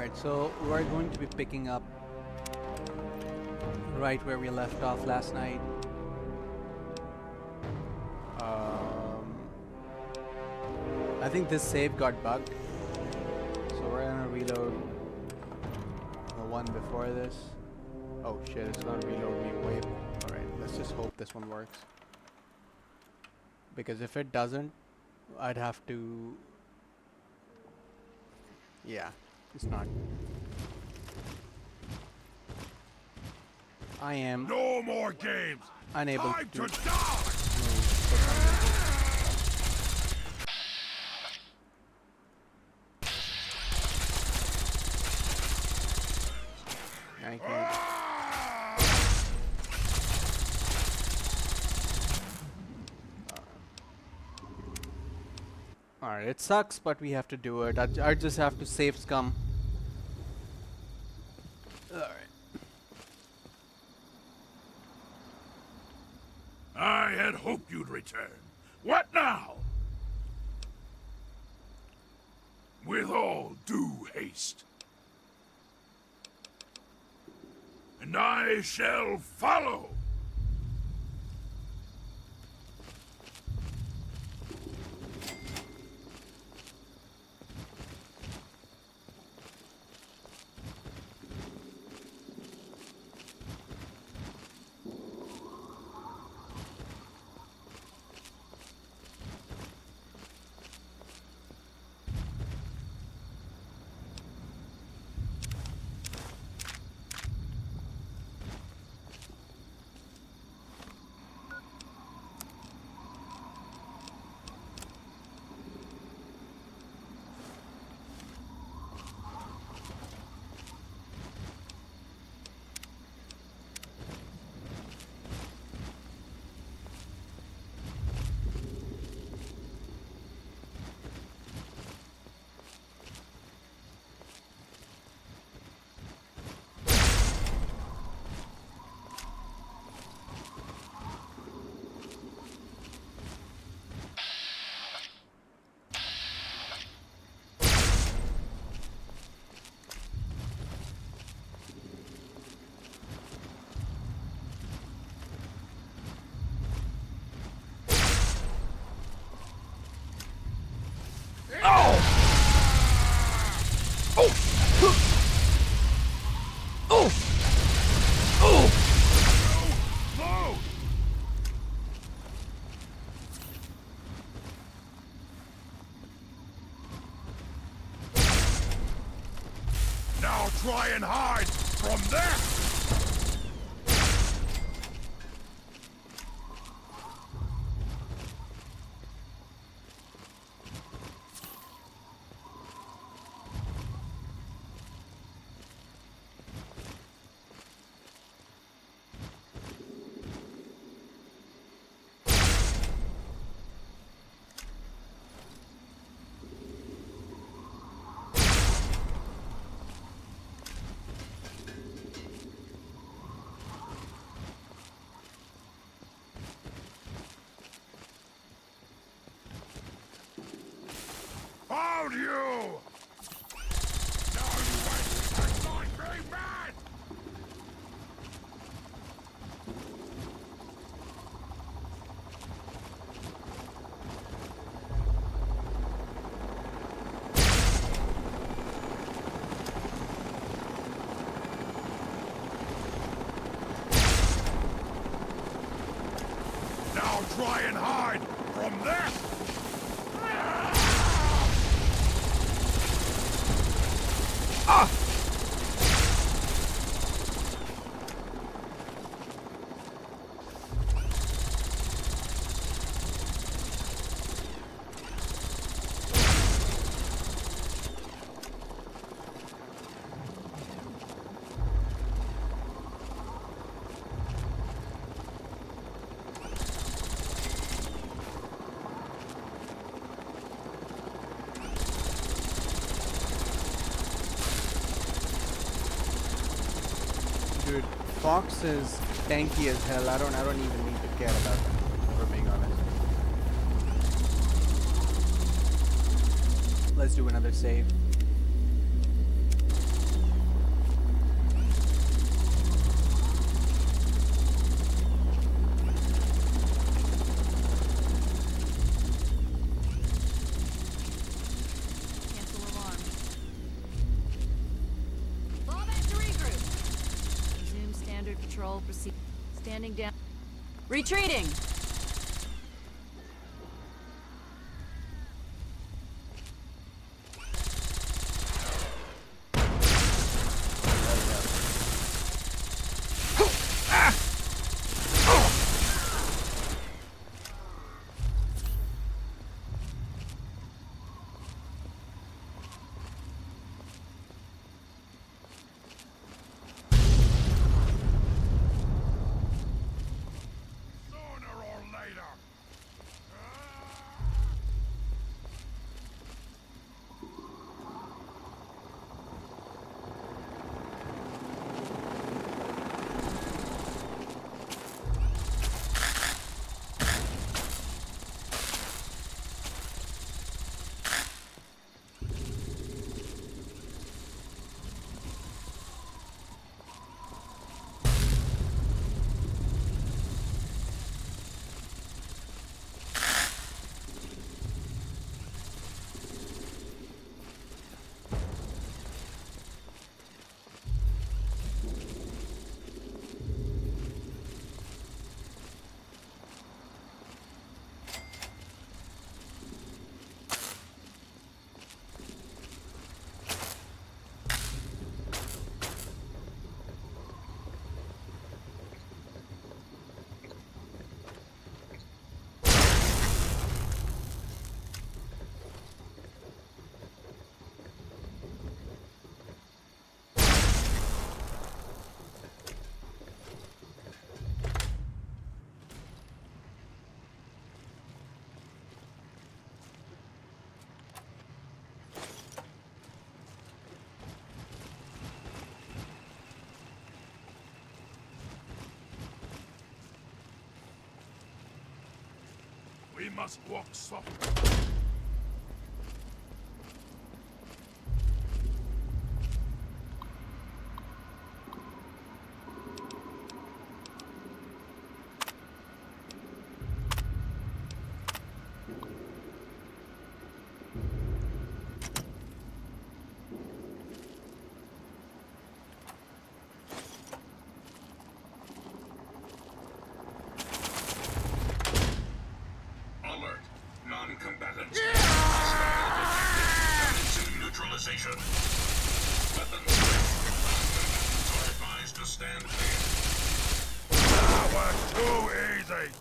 Alright, so we're going to be picking up right where we left off last night. I think this save got bugged, so we're gonna reload the one before this. Oh shit, it's gonna reload me way. Alright, let's just hope this one works. Because if it doesn't, I'd have to... Yeah, it's not. I am No more games. unable Time to to move die. for some reason. I can't. Alright, it sucks, but we have to do it. I just have to save scum. Alright. I had hoped you'd return. What now? With all due haste. And I shall follow. Load! Now try and hide from them! Found you! Now you wait! I'm going mad! Now try and hide from them! Dude, Fox is tanky as hell. I don't even need to care about that, for being honest. Let's do another save. patrol proceed. Standing down. Retreating! Sooner or later. We must walk softly. Alert. Non-combatants. To neutralization. Weapons. Are advised to stand clear. That was too easy.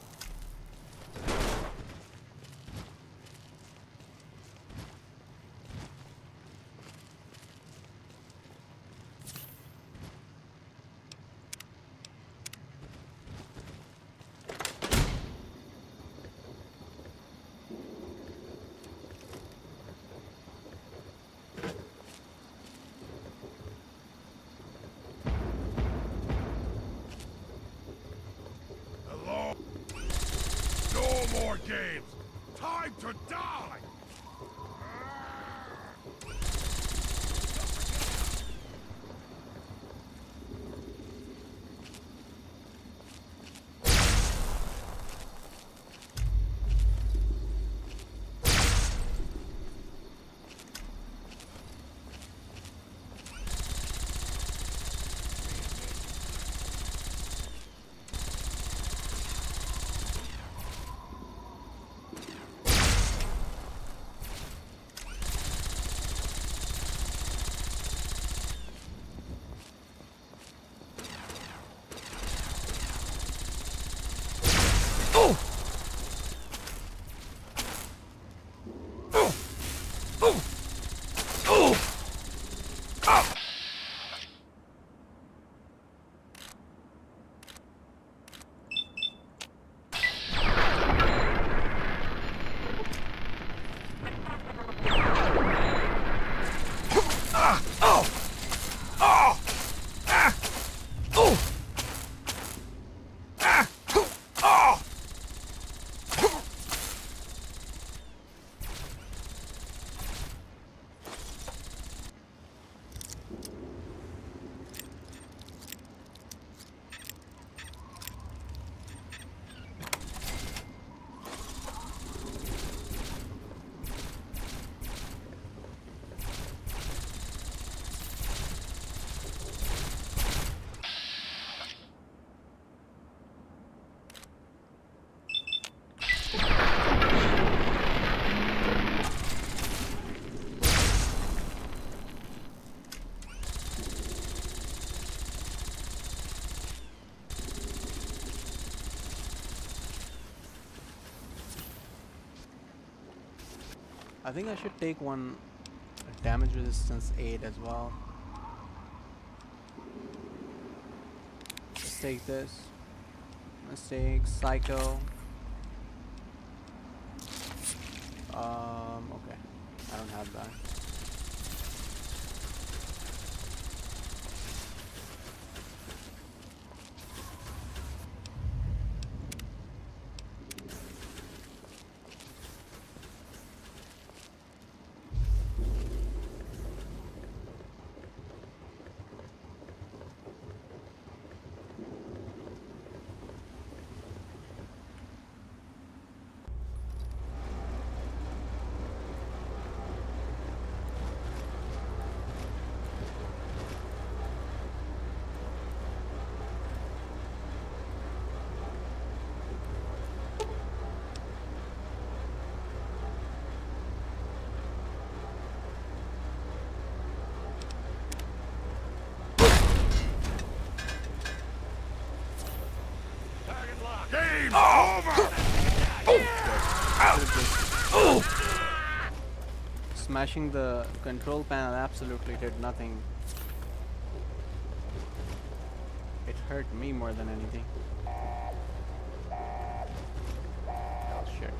Hello? No more games. Time to die. I think I should take one damage resistance 8 as well. Let's take this. Let's take Psycho. Okay. I don't have that. Game over! Smashing the control panel absolutely did nothing. It hurt me more than anything. Oh shit.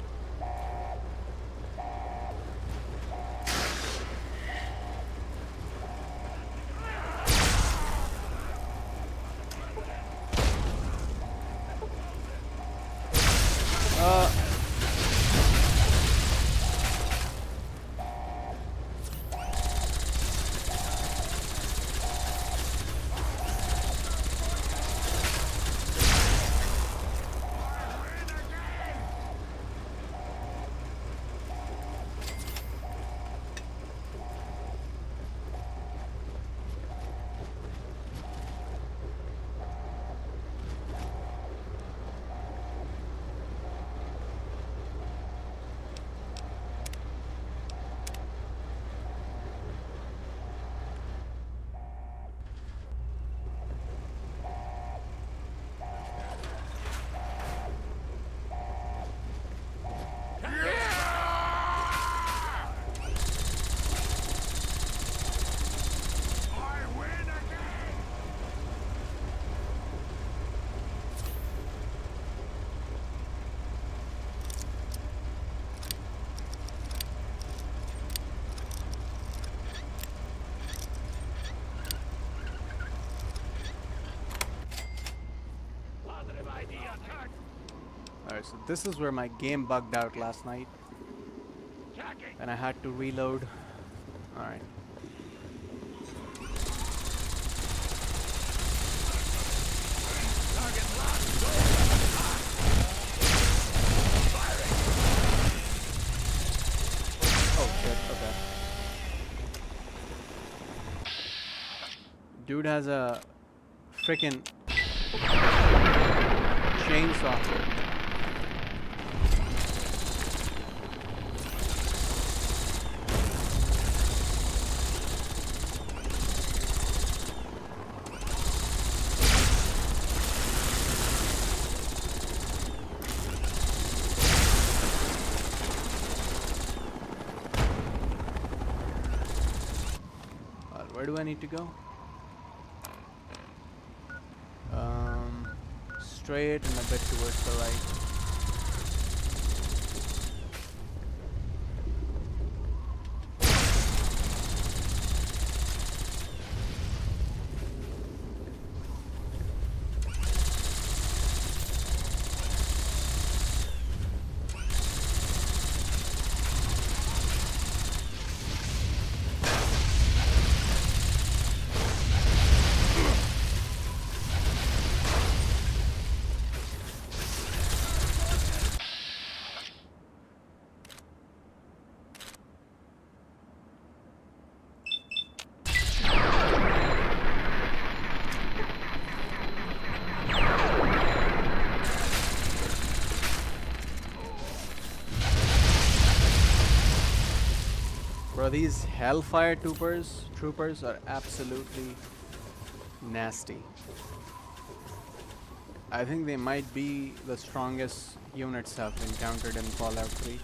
Alright, so this is where my game bugged out last night. And I had to reload. Alright. Oh shit, okay. Dude has a frickin' chainsaw. Where do I need to go? Straight and a bit towards the right. Bro, these Hellfire troopers are absolutely nasty. I think they might be the strongest units I've encountered in Fallout 3.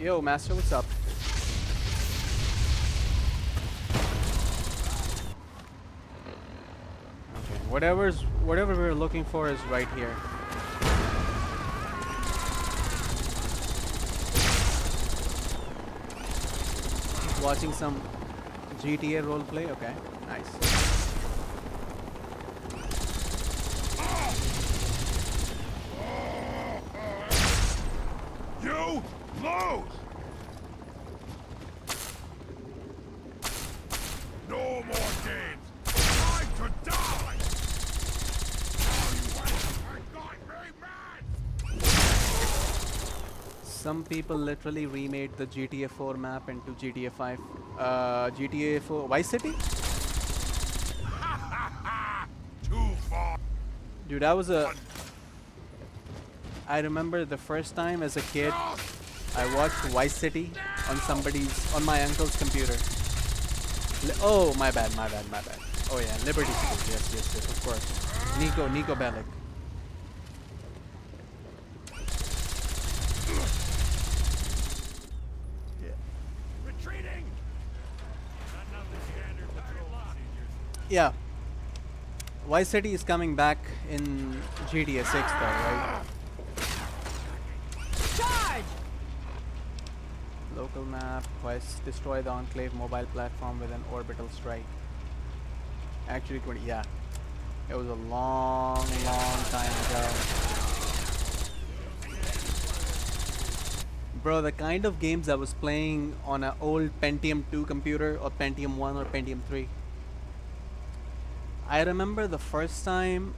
Yo, Master, what's up? Okay, whatever we're looking for is right here. Watching some GTA roleplay. Okay, nice. You lose! No more games! Time to die! It got me mad! Some people literally remade the GTA 4 map into GTA 5. GTA 4 Vice City? Too far! Dude, I remember the first time as a kid I watched Vice City on my uncle's computer. Oh, my bad. Oh yeah, Liberty City. Yes, of course. Nico Bellic. Retreating! Yeah. Vice City is coming back in GTA 6 though, right? Charge! Local map, quest, destroy the Enclave mobile platform with an orbital strike. Actually 20, yeah. It was a long time ago. Bro, the kind of games I was playing on an old Pentium 2 computer or Pentium 1 or Pentium 3. I remember the first time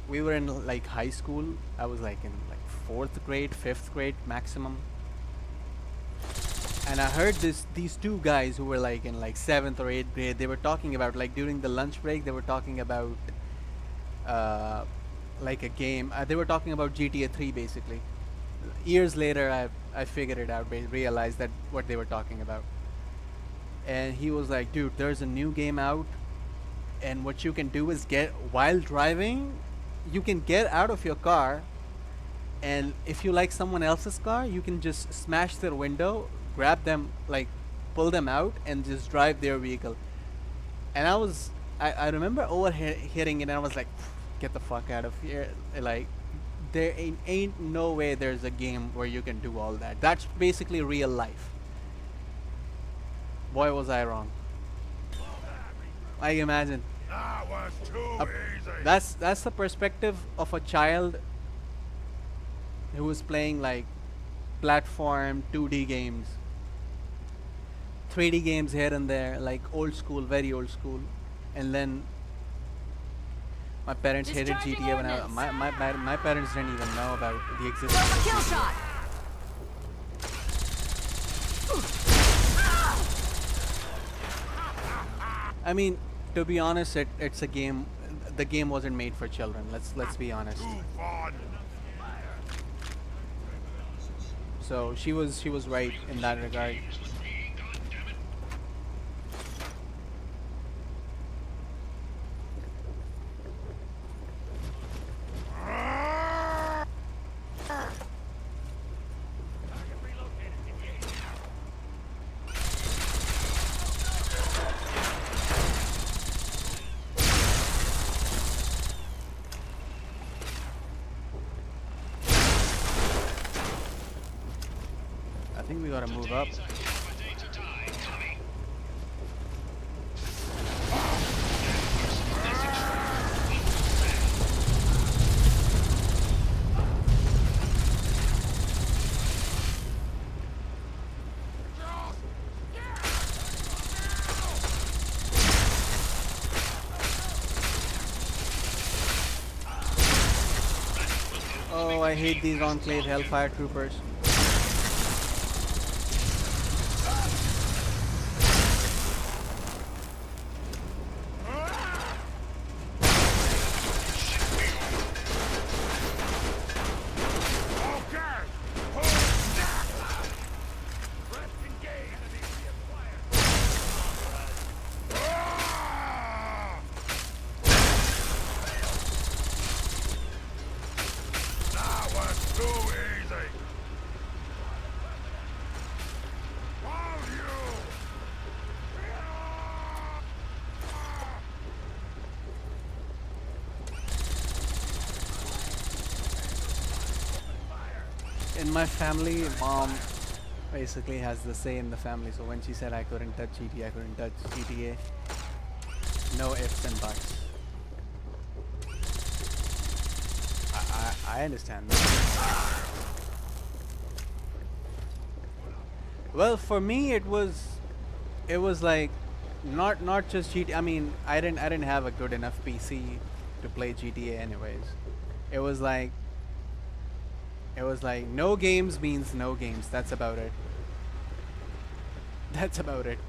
we were in like high school. I was like in like 4th grade, 5th grade maximum. And I heard these two guys who were like in like 7th or 8th grade, they were talking about like during the lunch break, they were talking about like a game. They were talking about GTA 3 basically. Years later, I figured it out, realized that what they were talking about. And he was like, dude, there's a new game out, and what you can do is while driving, you can get out of your car, and if you like someone else's car, you can just smash their window, grab them, like pull them out, and just drive their vehicle. And I remember overhearing it, and I was like, get the fuck out of here. Like, there ain't no way there's a game where you can do all that. That's basically real life. Boy, was I wrong. I imagine. That was too easy! That's the perspective of a child who is playing like platform 2D games, 3D games here and there, like old school, very old school. And then my parents hated Discharging GTA when ordnance. my parents didn't even know about the existence Throw a of kill GTA. shot! I mean, to be honest, it's a game. The game wasn't made for children. Let's be honest. Too fun! So she was right in that regard. I think we gotta move up. Oh, I hate these Enclave Hellfire Troopers. In my family, mom basically has the say in the family. So when she said I couldn't touch GTA, I couldn't touch GTA. No ifs and buts. I understand that. Well, for me, it was like not just GTA. I mean, I didn't have a good enough PC to play GTA anyways. It was like no games means no games. That's about it. That's about it.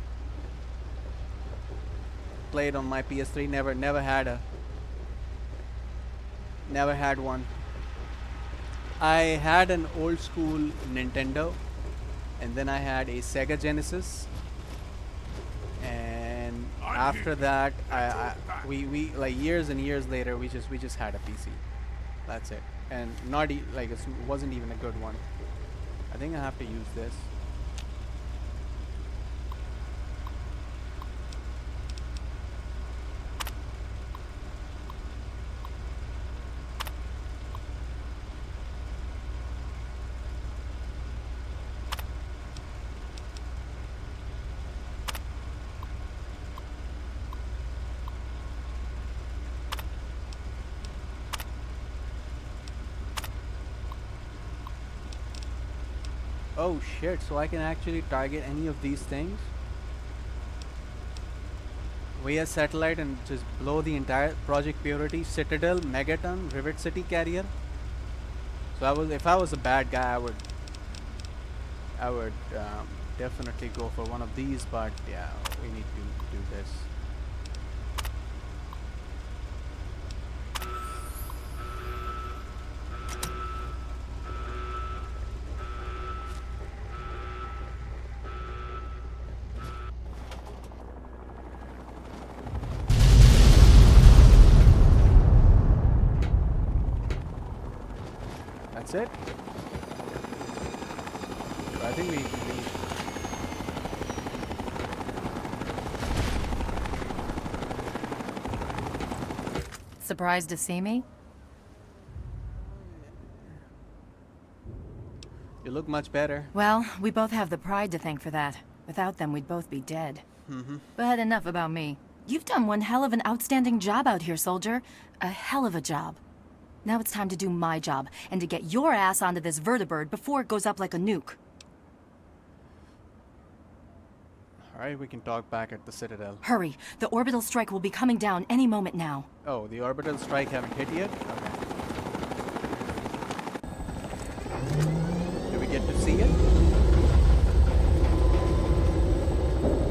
Played on my PS3. Never had one. I had an old school Nintendo, and then I had a Sega Genesis, and after that, we like years and years later, we just had a PC. That's it, and not like it wasn't even a good one. I think I have to use this. Oh shit, so I can actually target any of these things via satellite and just blow the entire Project Purity, Citadel, Megaton, Rivet City carrier. So if I was a bad guy, I would definitely go for one of these, but yeah, we need to do this. That's it. So I think we Surprised to see me? You look much better. Well, we both have the pride to thank for that. Without them, we'd both be dead. But enough about me. You've done one hell of an outstanding job out here, soldier. A hell of a job. Now it's time to do my job, and to get your ass onto this vertibird before it goes up like a nuke. Alright, we can talk back at the Citadel. Hurry, the orbital strike will be coming down any moment now. Oh, the orbital strike haven't hit yet? Okay. Do we get to see it?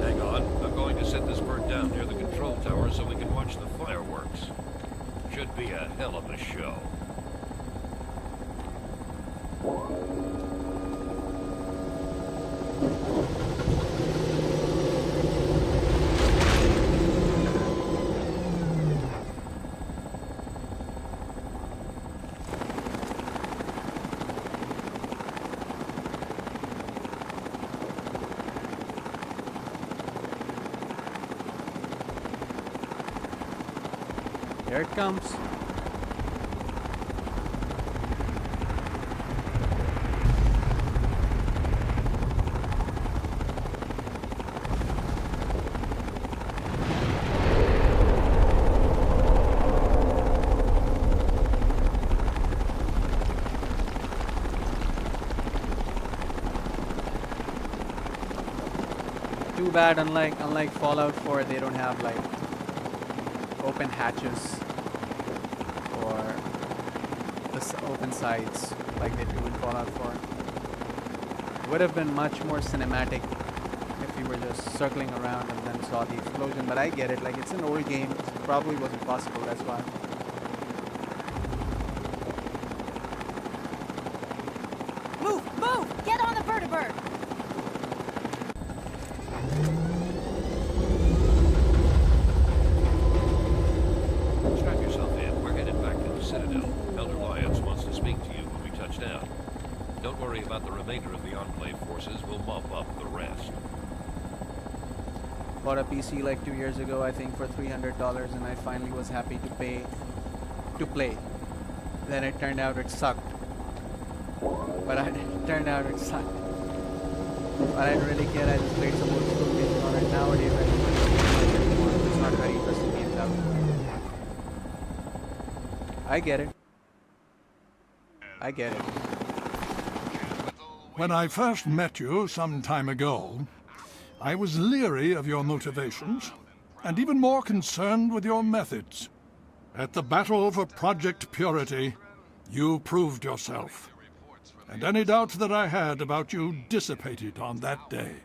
Hang on, I'm going to set this bird down near the control tower so we can watch the fireworks. Should be a hell of a show. Here it comes. Too bad, unlike Fallout 4, they don't have like open hatches or open sides like they do in Fallout 4. It would have been much more cinematic if you were just circling around and then saw the explosion, but I get it, like it's an old game, so it probably wasn't possible, that's why. Move! Get on the vertibird! Strap yourself in. We're headed back to the Citadel. Elder Lyons wants to speak to you when we touch down. Don't worry about the remainder of the Enclave forces. We'll mop up the rest. Bought a PC like 2 years ago, I think for $300, and I finally was happy to pay to play. Then it turned out it sucked. but it turned out it sucked. But I didn't really care. I just played some old school games on it. Nowadays, I don't really play it anymore. It's not very interesting games out. I get it. I get it. When I first met you some time ago, I was leery of your motivations, and even more concerned with your methods. At the battle for Project Purity, you proved yourself. And any doubts that I had about you dissipated on that day.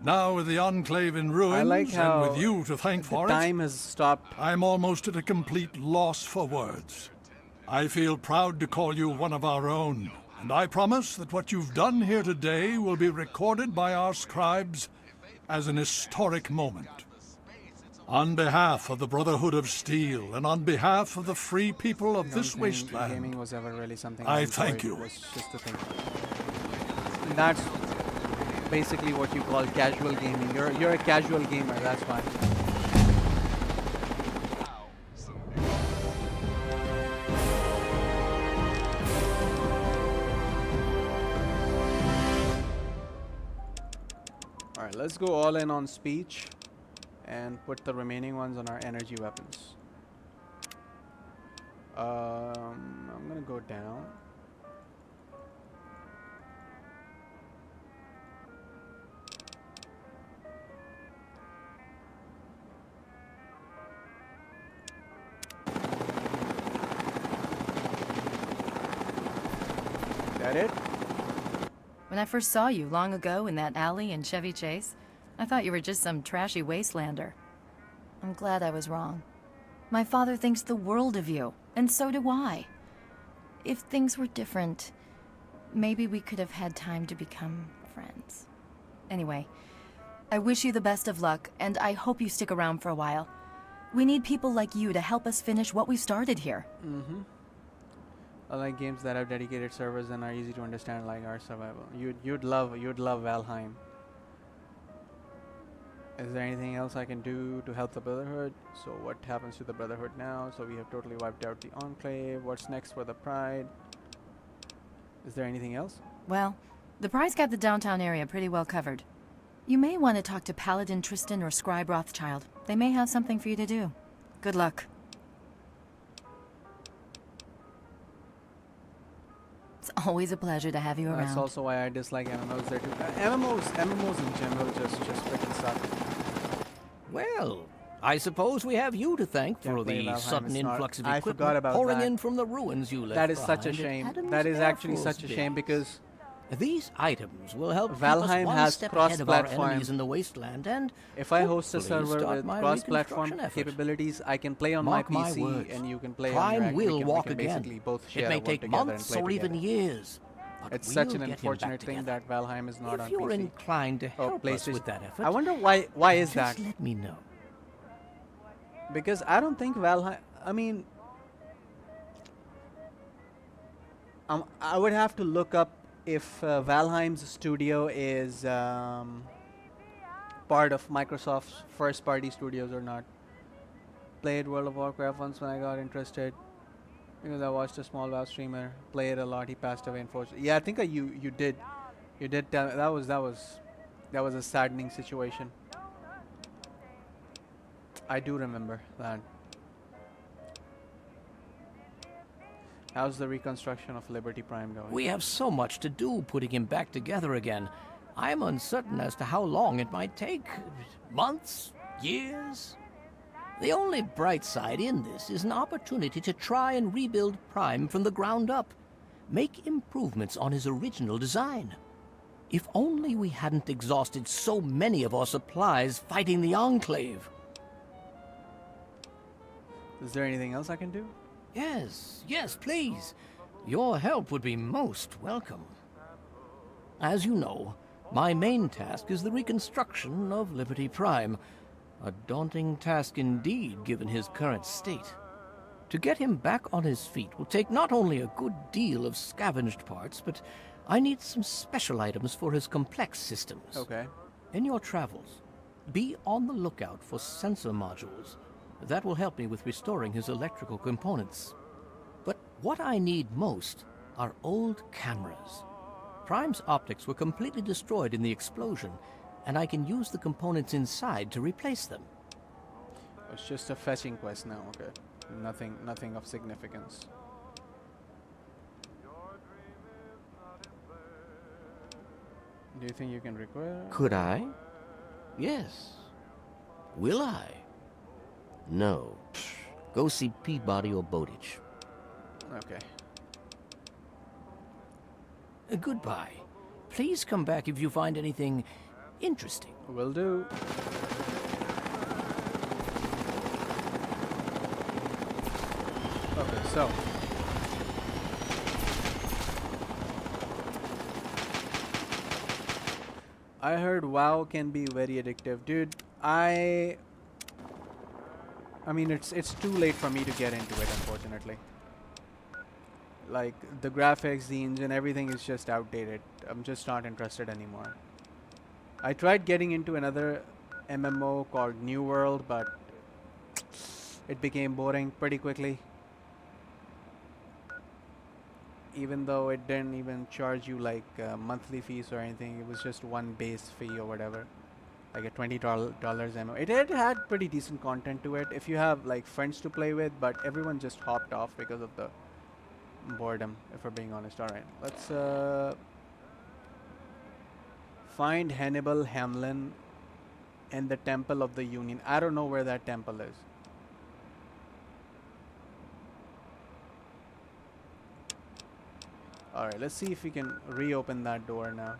Now with the Enclave in ruins, I like how and with you to thank for it, time has stopped. I'm almost at a complete loss for words. I feel proud to call you one of our own, and I promise that what you've done here today will be recorded by our scribes as an historic moment. On behalf of the Brotherhood of Steel, and on behalf of the free people of this Gaming wasteland, was ever really something I enjoyed. thank you. It was just a thing. And that's basically what you call casual gaming. You're a casual gamer. That's why. All right, let's go all in on speech and put the remaining ones on our energy weapons. I'm gonna go down. That it? When I first saw you long ago in that alley in Chevy Chase, I thought you were just some trashy wastelander. I'm glad I was wrong. My father thinks the world of you, and so do I. If things were different, maybe we could have had time to become friends. Anyway, I wish you the best of luck, and I hope you stick around for a while. We need people like you to help us finish what we started here. I like games that have dedicated servers and are easy to understand, like our survival. You'd love Valheim. Is there anything else I can do to help the Brotherhood? So what happens to the Brotherhood now? So we have totally wiped out the Enclave. What's next for the Pride? Is there anything else? Well, the Pride's got the downtown area pretty well covered. You may want to talk to Paladin Tristan or Scribe Rothschild. They may have something for you to do. Good luck. It's always a pleasure to have you around. That's also why I dislike MMOs there too. MMOs in general just freaking suck. Well, I suppose we have you to thank Can't for play the Valheim, sudden it's not- influx of I equipment forgot about pouring that. in from the ruins you left That is such a behind at shame. Adam's That is Air actually Force such a shame Base. because These items will help keep Valheim us one has step ahead of our cross-platform. enemies in the wasteland, and if I host a hopefully server start with my cross-platform reconstruction effort. capabilities, I can play on Mark my my PC words, and you can play Prime on your. will we walk can again. basically both share It may one take together months and play or even together. years. But It's we'll such an get him back unfortunate thing together. that Valheim is not If on you're PC. inclined to Oh, help us PlayStation. with that effort, I wonder why is that? just let me know. Because I don't think Valheim. I mean, I would have to look up if Valheim's studio is part of Microsoft's first-party studios or not. Played World of Warcraft once when I got interested, because I watched a small WoW streamer play it a lot. He passed away, unfortunately. Yeah, I think you did tell me. That was a saddening situation. I do remember that. How's the reconstruction of Liberty Prime going? We have so much to do putting him back together again. I'm uncertain as to how long it might take. Months? Years? The only bright side in this is an opportunity to try and rebuild Prime from the ground up. Make improvements on his original design. If only we hadn't exhausted so many of our supplies fighting the Enclave. Is there anything else I can do? Yes, please. Your help would be most welcome. As you know, my main task is the reconstruction of Liberty Prime. A daunting task indeed, given his current state. To get him back on his feet will take not only a good deal of scavenged parts, but I need some special items for his complex systems. Okay. In your travels, be on the lookout for sensor modules. That will help me with restoring his electrical components. But what I need most are old cameras. Prime's optics were completely destroyed in the explosion, and I can use the components inside to replace them. It's just a fetching quest now, okay. Nothing of significance. Do you think you can require? Could I? Yes. Will I? No. Go see Peabody or Bowditch. Okay. Goodbye. Please come back if you find anything interesting. Will do. Okay, so I heard WoW can be very addictive, dude. I mean, it's too late for me to get into it, unfortunately. Like the graphics, the engine, everything is just outdated. I'm just not interested anymore. I tried getting into another MMO called New World, but it became boring pretty quickly. Even though it didn't even charge you like monthly fees or anything, it was just one base fee or whatever, like a $20 MMO. It had pretty decent content to it if you have like friends to play with, but everyone just hopped off because of the boredom, if we're being honest. Alright, let's find Hannibal Hamlin and the Temple of the Union. I don't know where that temple is. Alright, let's see if we can reopen that door now.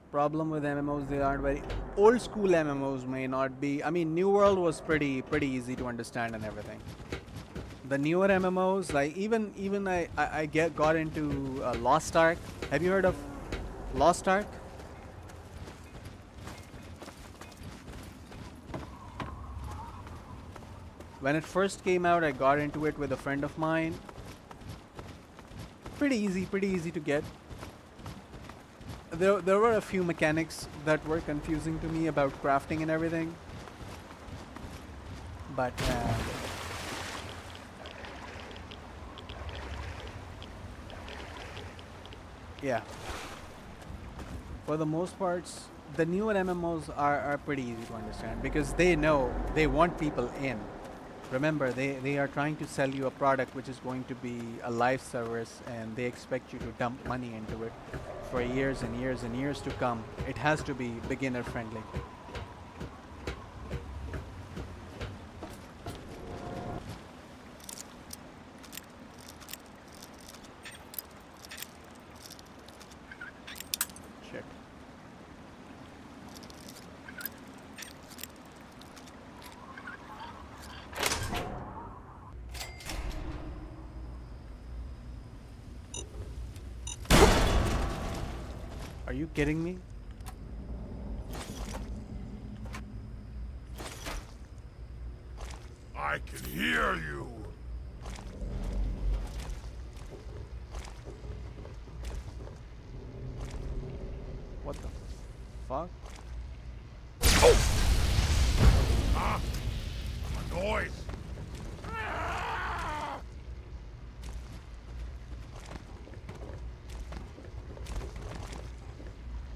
Problem with MMOs, they aren't very old school MMOs may not be. I mean, New World was pretty easy to understand and everything. The newer MMOs, like even I got into Lost Ark. Have you heard of Lost Ark? When it first came out, I got into it with a friend of mine. Pretty easy to get. There were a few mechanics that were confusing to me about crafting and everything. But yeah. For the most parts, the newer MMOs are pretty easy to understand because they know they want people in. Remember, they are trying to sell you a product which is going to be a live service, and they expect you to dump money into it for years and years and years to come. It has to be beginner friendly. Shit. Are you kidding me? I can hear you. What the fuck? Ah! A noise!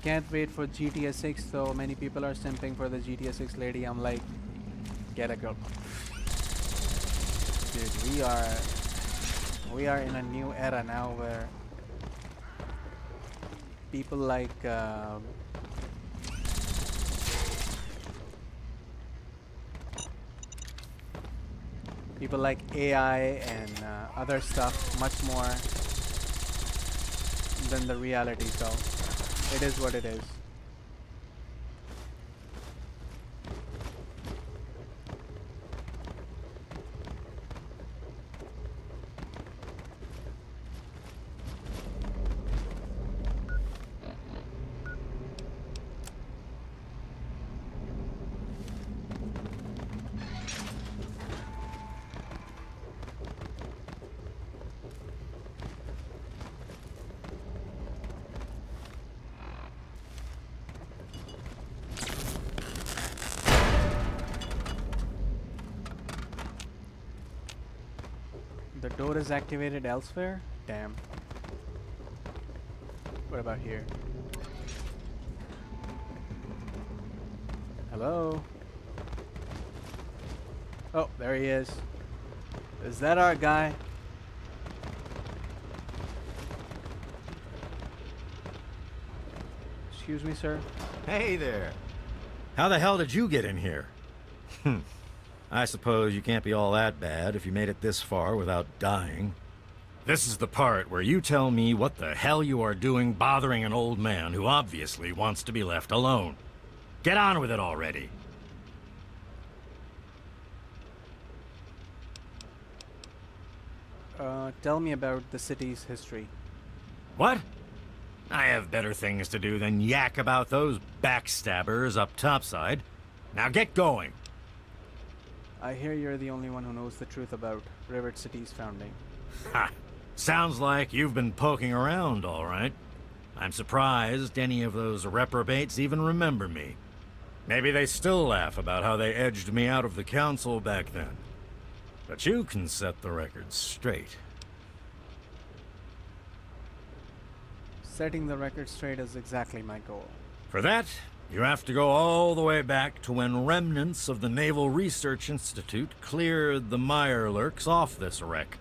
Can't wait for GTA 6 though. Many people are simping for the GTA 6 lady. I'm like, get a girl. Dude, we are in a new era now where people like AI and other stuff much more than the reality, so it is what it is. door is activated elsewhere? Damn. What about here? Hello? Oh, there he is. Is that our guy? Excuse me, sir? Hey there. How the hell did you get in here? I suppose you can't be all that bad if you made it this far without dying. This is the part where you tell me what the hell you are doing bothering an old man who obviously wants to be left alone. Get on with it already. Tell me about the city's history. What? I have better things to do than yak about those backstabbers up topside. Now get going. I hear you're the only one who knows the truth about Rivet City's founding. Ha! Sounds like you've been poking around, all right. I'm surprised any of those reprobates even remember me. Maybe they still laugh about how they edged me out of the council back then. But you can set the record straight. Setting the record straight is exactly my goal. For that, you have to go all the way back to when remnants of the Naval Research Institute cleared the Mirelurks off this wreck.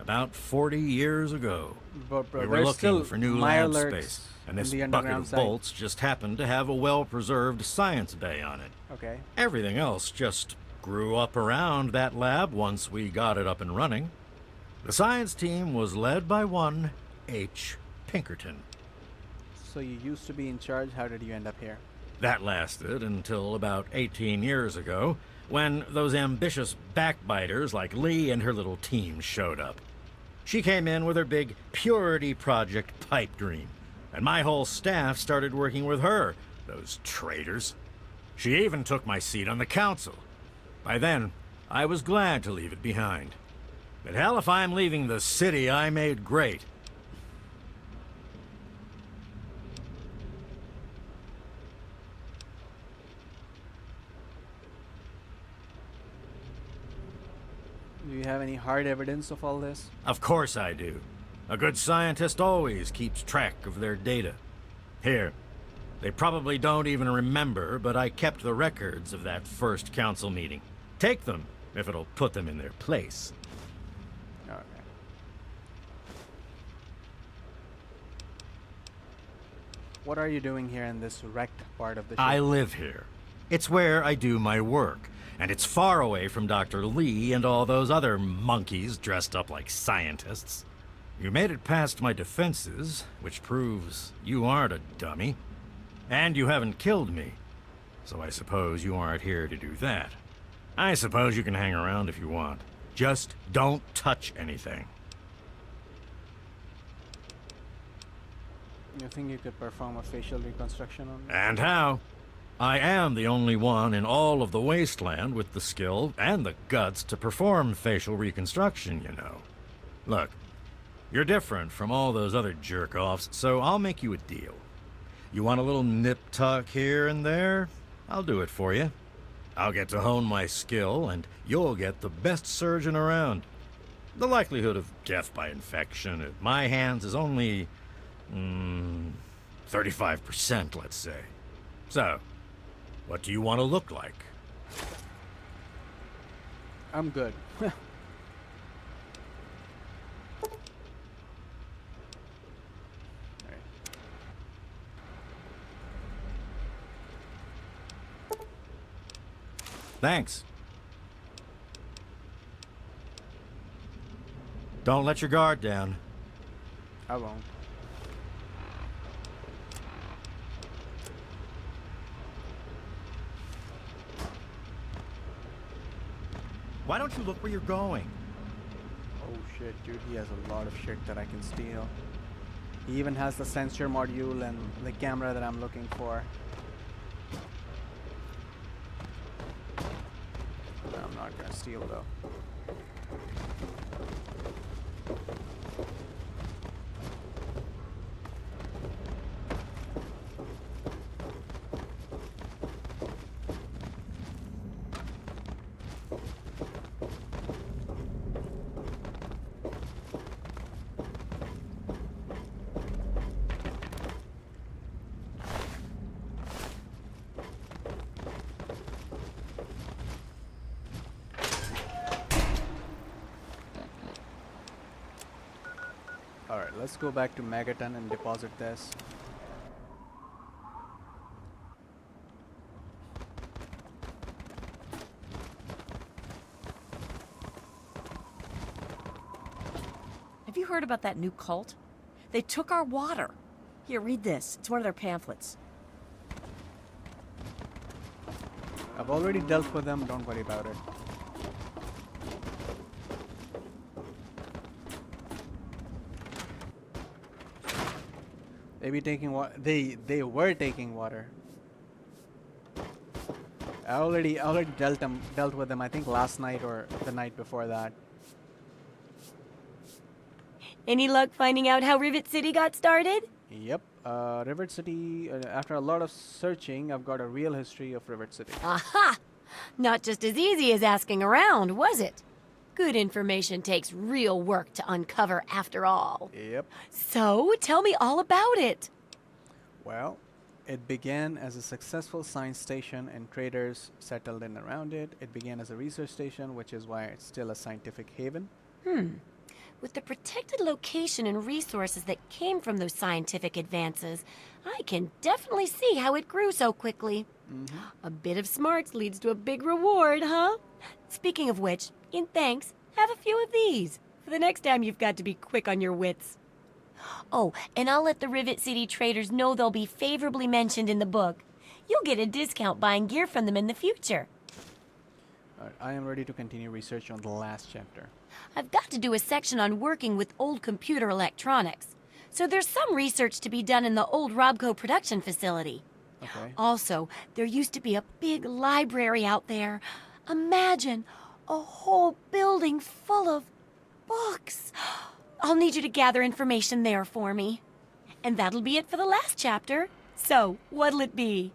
About 40 years ago. But We were there's looking still for new lab Mirelurks space, and in this the bucket underground of site. bolts just happened to have a well-preserved science bay on it. Okay. Everything else just grew up around that lab once we got it up and running. The science team was led by one H. Pinkerton. So you used to be in charge. How did you end up here? That lasted until about 18 years ago, when those ambitious backbiters like Lee and her little team showed up. She came in with her big Purity Project pipe dream, and my whole staff started working with her, those traitors. She even took my seat on the council. By then, I was glad to leave it behind. But hell if I'm leaving the city I made great. Do you have any hard evidence of all this? Of course I do. A good scientist always keeps track of their data. Here, they probably don't even remember, but I kept the records of that first council meeting. Take them, if it'll put them in their place. Okay. What are you doing here in this wrecked part of the ship? I live here. It's where I do my work, and it's far away from Dr. Lee and all those other monkeys dressed up like scientists. You made it past my defenses, which proves you aren't a dummy. And you haven't killed me, so I suppose you aren't here to do that. I suppose you can hang around if you want. Just don't touch anything. You think you could perform a facial reconstruction on me? And how? I am the only one in all of the wasteland with the skill and the guts to perform facial reconstruction, you know. Look, you're different from all those other jerk-offs, so I'll make you a deal. You want a little nip-tuck here and there? I'll do it for you. I'll get to hone my skill, and you'll get the best surgeon around. The likelihood of death by infection at my hands is only 35%, let's say. So, what do you want to look like? I'm good. Alright. Thanks. Don't let your guard down. I won't. Why don't you look where you're going? Oh shit, dude, he has a lot of shit that I can steal. He even has the sensor module and the camera that I'm looking for. I'm not gonna steal though. let's go back to Megaton and deposit this. Have you heard about that new cult? They took our water. Here, read this. It's one of their pamphlets. I've already dealt with them, don't worry about it. They be taking they were taking water. I already dealt with them, I think last night or the night before that. Any luck finding out how Rivet City got started? Yep. Rivet City, after a lot of searching, I've got a real history of Rivet City. Aha! Not just as easy as asking around, was it? Good information takes real work to uncover after all. Yep. So, tell me all about it. Well, it began as a successful science station and traders settled in around it. It began as a research station, which is why it's still a scientific haven. With the protected location and resources that came from those scientific advances, I can definitely see how it grew so quickly. A bit of smarts leads to a big reward, huh? Speaking of which, in thanks, have a few of these for the next time you've got to be quick on your wits. Oh, and I'll let the Rivet City traders know they'll be favorably mentioned in the book. You'll get a discount buying gear from them in the future. Alright, I am ready to continue research on the last chapter. I've got to do a section on working with old computer electronics. So there's some research to be done in the old Robco production facility. Okay. Also, there used to be a big library out there. Imagine a whole building full of books. I'll need you to gather information there for me. And that'll be it for the last chapter. So, what'll it be?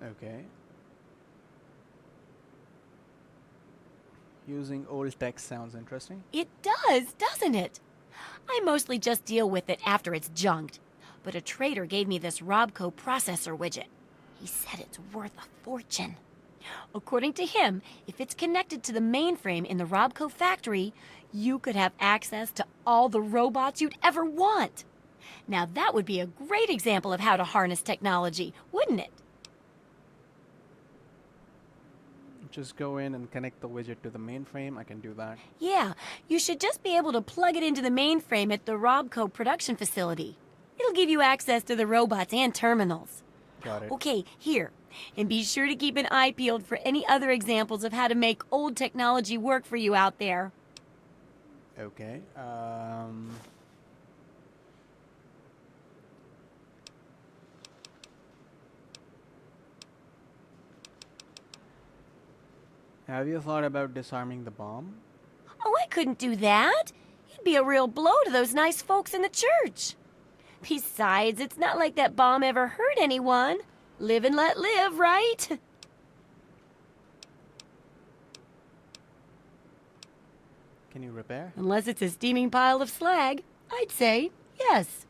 Okay. Using old text sounds interesting. It does, doesn't it? I mostly just deal with it after it's junked. But a trader gave me this Robco processor widget. He said it's worth a fortune. According to him, if it's connected to the mainframe in the Robco factory, you could have access to all the robots you'd ever want. Now that would be a great example of how to harness technology, wouldn't it? Just go in and connect the widget to the mainframe. I can do that. Yeah, you should just be able to plug it into the mainframe at the Robco production facility. It'll give you access to the robots and terminals. Got it. Okay, here. And be sure to keep an eye peeled for any other examples of how to make old technology work for you out there. Okay. Have you thought about disarming the bomb? Oh, I couldn't do that. It'd be a real blow to those nice folks in the church. Besides, it's not like that bomb ever hurt anyone. Live and let live, right? Can you repair? Unless it's a steaming pile of slag, I'd say yes.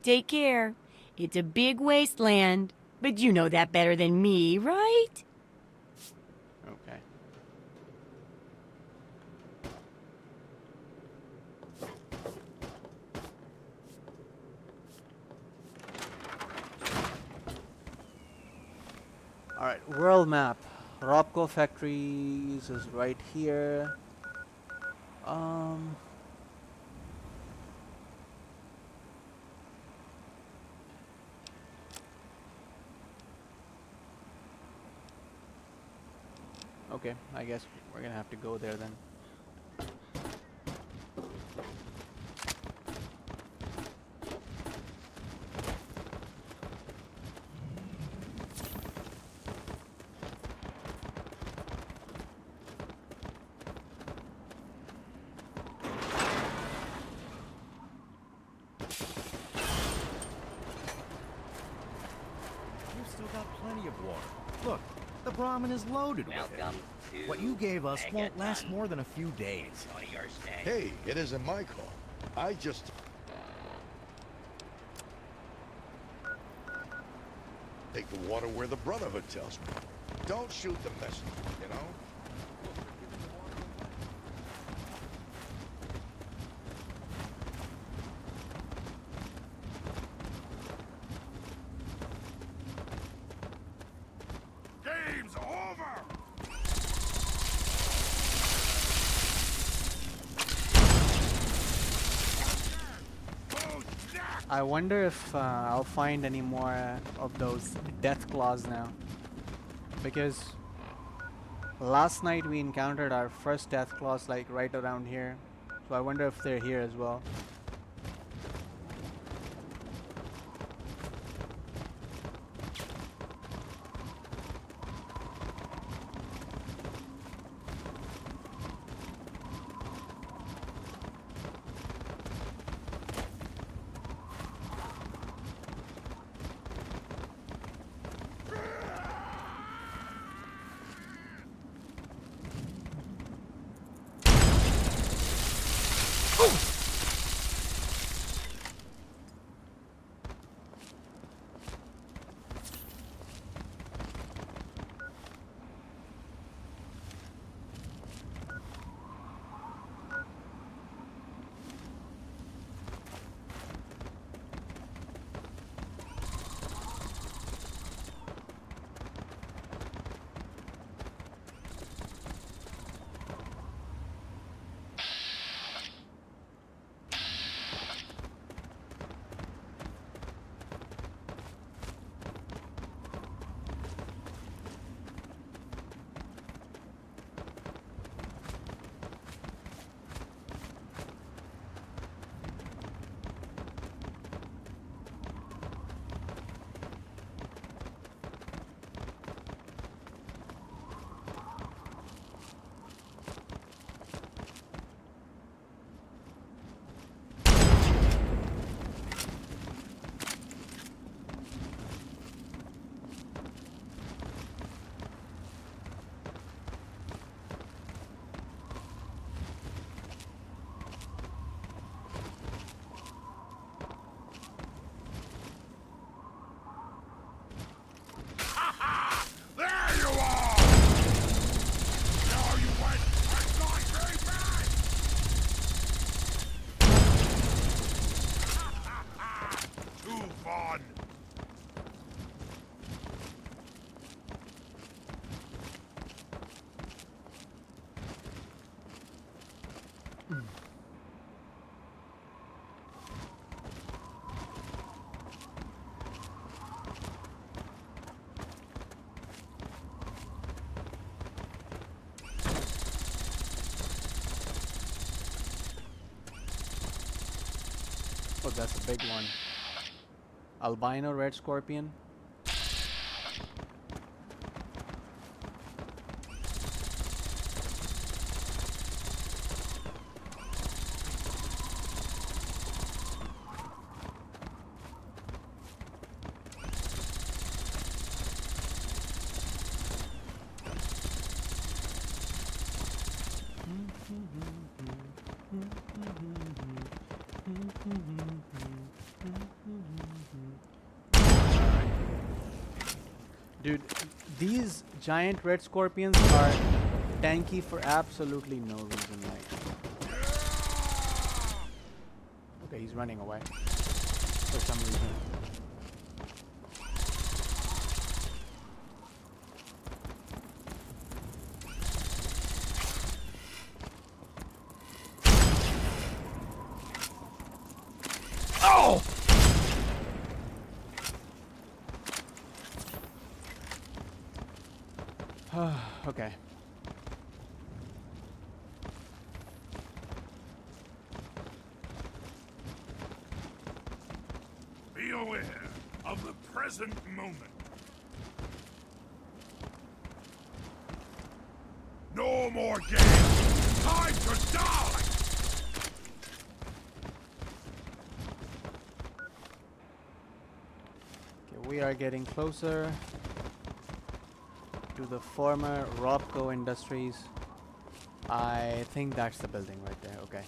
Take care. It's a big wasteland, but you know that better than me, right? Okay. Alright, world map. Robco Factories is right here. Okay, I guess we're gonna have to go there then. You've still got plenty of water. Look, the Brahmin is loaded with it. What you gave us won't last more than a few days. Hey, it isn't my call. I just... take the water where the Brotherhood tells me. Don't shoot the messenger, you know? Game's over! I wonder if I'll find any more of those death claws now. Because last night we encountered our first death claws like right around here. So I wonder if they're here as well. Oh, that's a big one. Albino red scorpion. Dude, these giant red scorpions are tanky for absolutely no reason. Like, okay, he's running away for some reason. Okay. Be aware of the present moment. No more games! Time to die! Okay, we are getting closer to the former Robco Industries. I think that's the building right there. Okay.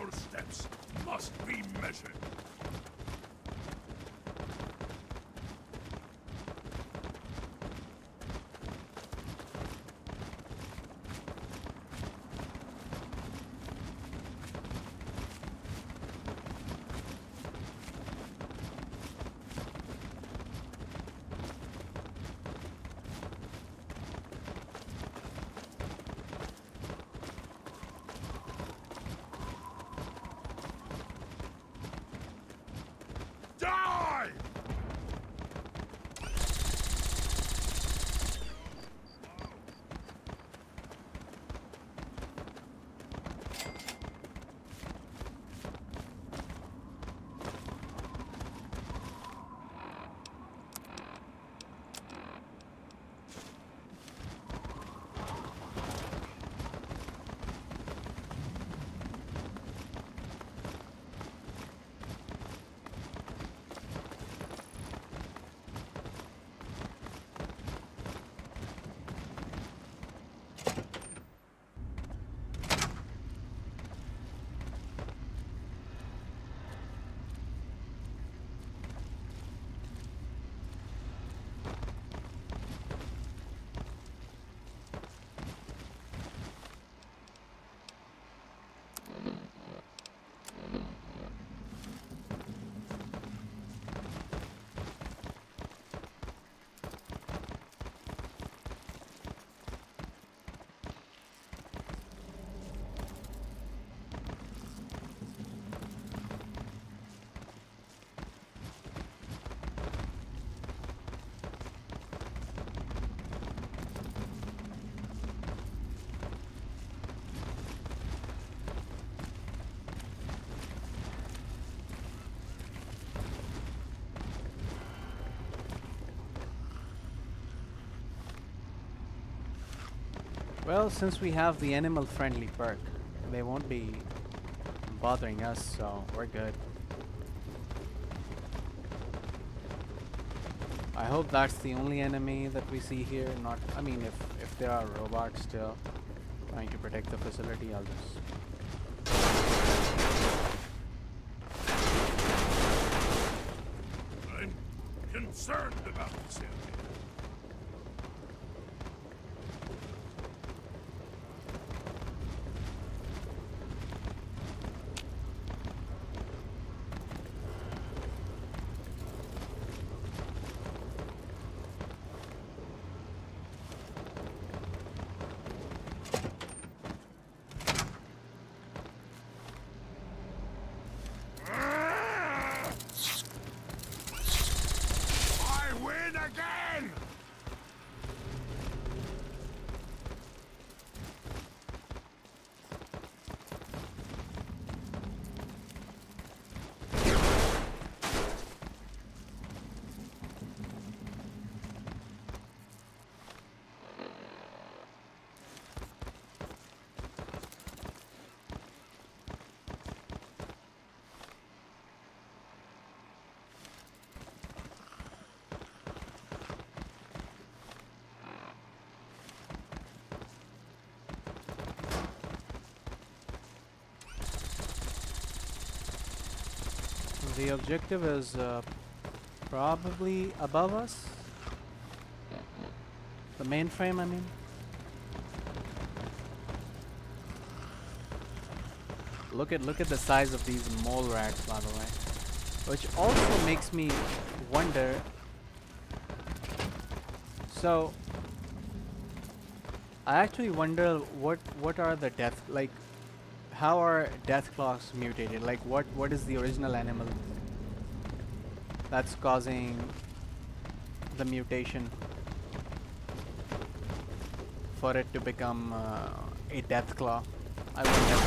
Your steps must be measured. Die! Well, since we have the animal-friendly perk, they won't be bothering us, so we're good. I hope that's the only enemy that we see here. Not, I mean, if there are robots still trying to protect the facility, I'll just... I'm concerned about this area. The objective is probably above us. The mainframe, I mean. Look at the size of these mole rats, by the way. Which also makes me wonder. So I actually wonder what are the death, like how are death claws mutated? Like what is the original animal that's causing the mutation for it to become a death claw? I wonder.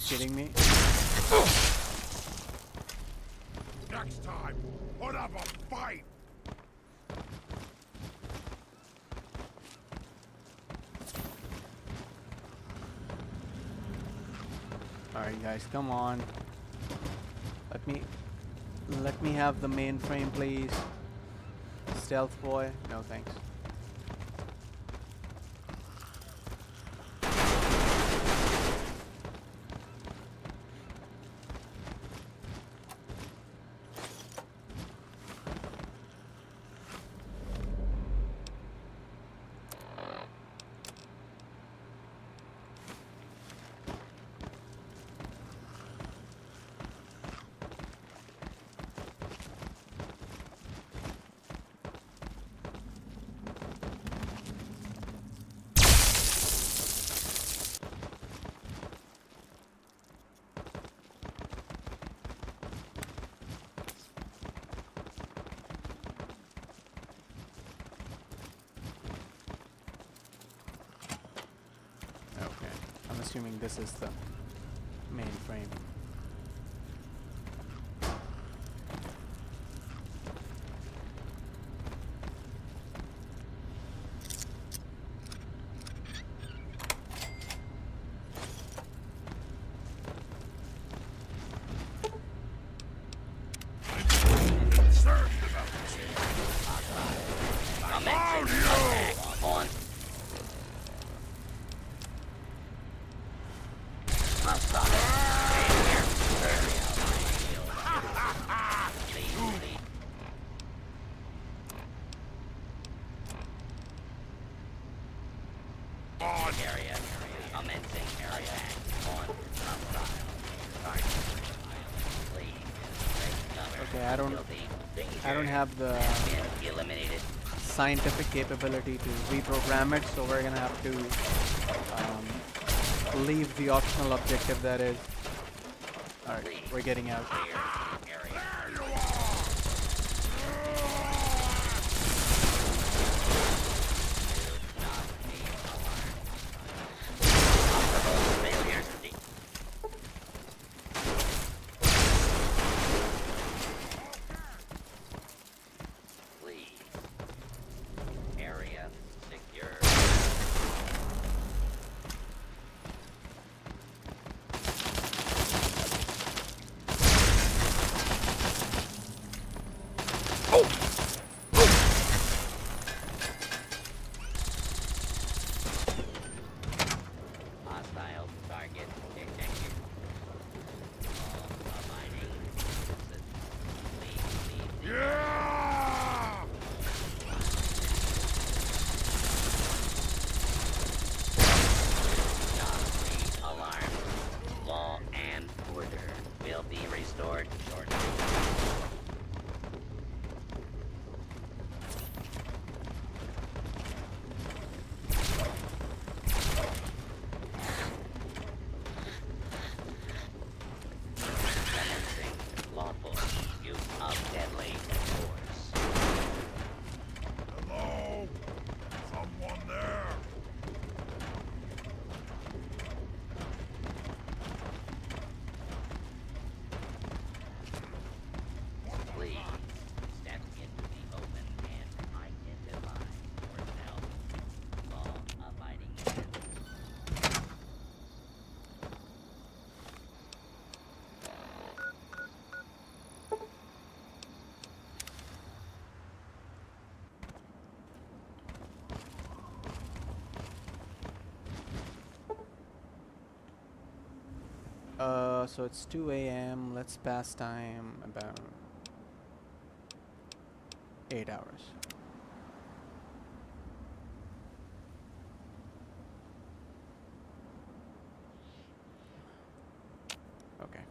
Kidding me? Next time, put up a fight! Alright guys, come on. Let me have the mainframe, please. Stealth boy. No thanks. Okay, I'm assuming this is the mainframe. Okay, I don't have the scientific capability to reprogram it, so we're gonna have to leave the optional objective that is. Alright, we're getting out. So it's 2 a.m. Let's pass time about 8 hours. Okay.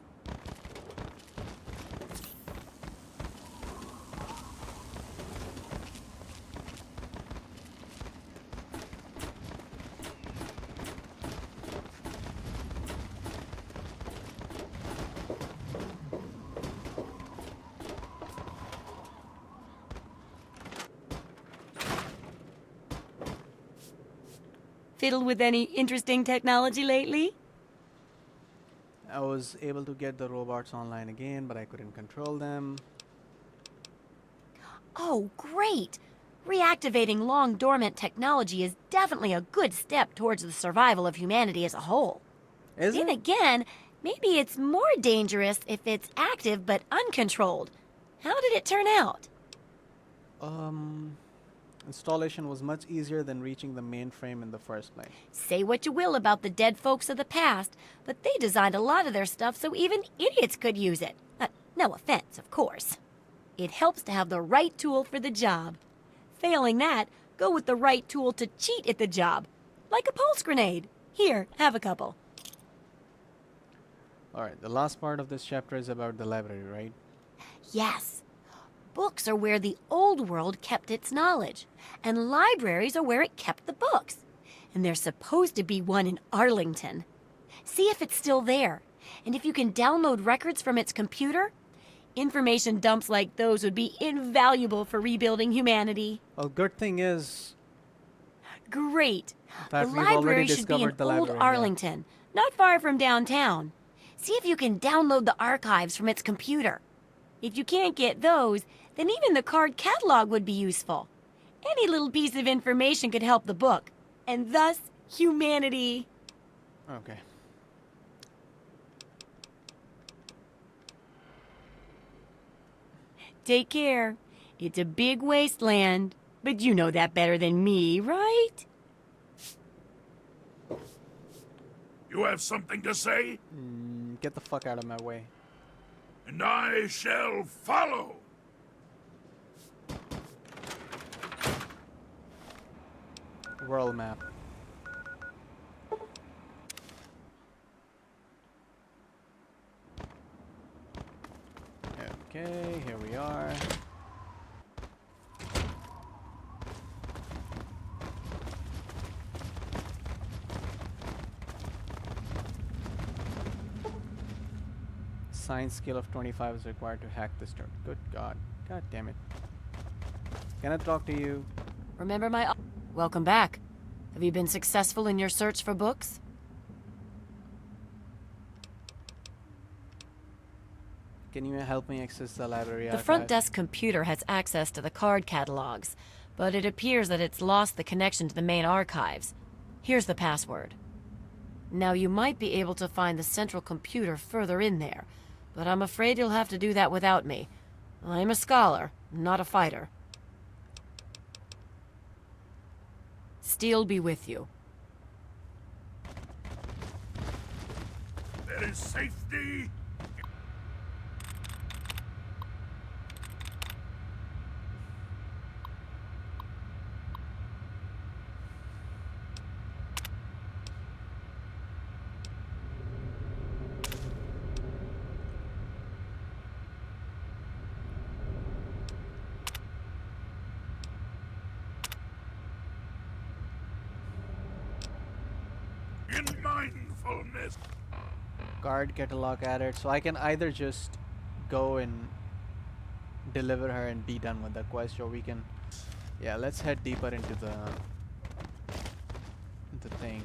Fiddled with any interesting technology lately? I was able to get the robots online again, but I couldn't control them. Oh, great! Reactivating long dormant technology is definitely a good step towards the survival of humanity as a whole. Is Then it? again, maybe it's more dangerous if it's active but uncontrolled. How did it turn out? Installation was much easier than reaching the mainframe in the first place. Say what you will about the dead folks of the past, but they designed a lot of their stuff so even idiots could use it. No offense, of course. It helps to have the right tool for the job. Failing that, go with the right tool to cheat at the job. Like a pulse grenade. Here, have a couple. Alright, the last part of this chapter is about the library, right? Yes. Books are where the old world kept its knowledge, and libraries are where it kept the books. And there's supposed to be one in Arlington. See if it's still there. And if you can download records from its computer, information dumps like those would be invaluable for rebuilding humanity. Well, good thing is Great. that The we've already library should be in discovered the Old library. Yeah. Arlington, not far from downtown. See if you can download the archives from its computer. If you can't get those, then even the card catalog would be useful. Any little piece of information could help the book, and thus humanity. Okay. Take care. It's a big wasteland, but you know that better than me, right? You have something to say? Get the fuck out of my way. And I shall follow. World map. Okay, here we are. Science skill of 25 is required to hack this door. Good God. God damn it. Can I talk to you? Remember my... Welcome back. Have you been successful in your search for books? Can you help me access the library The front archive? desk computer has access to the card catalogs, but it appears that it's lost the connection to the main archives. Here's the password. Now, you might be able to find the central computer further in there, but I'm afraid you'll have to do that without me. I'm a scholar, not a fighter. Steel be with you. There is safety. In mindfulness. Card catalog added, so I can either just go and deliver her and be done with the quest, or we can... Yeah, let's head deeper into the thing.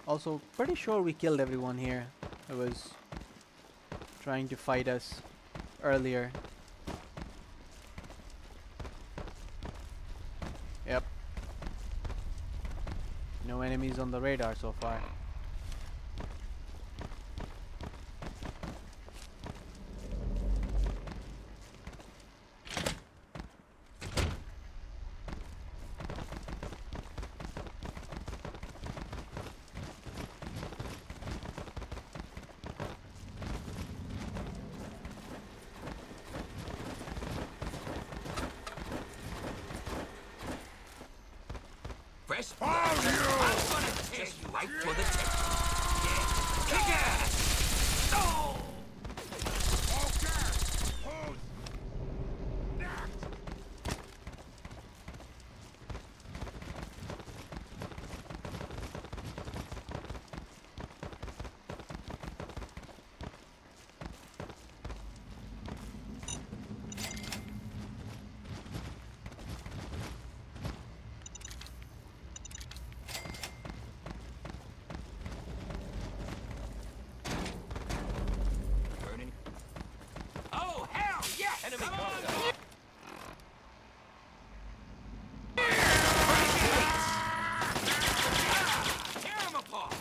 Also, pretty sure we killed everyone here who was trying to fight us earlier. Yep. No enemies on the radar so far. Fresh I'm gonna take you right for the tip. Yeah. Kick ass! Oh! Enemy contact. Tear him apart!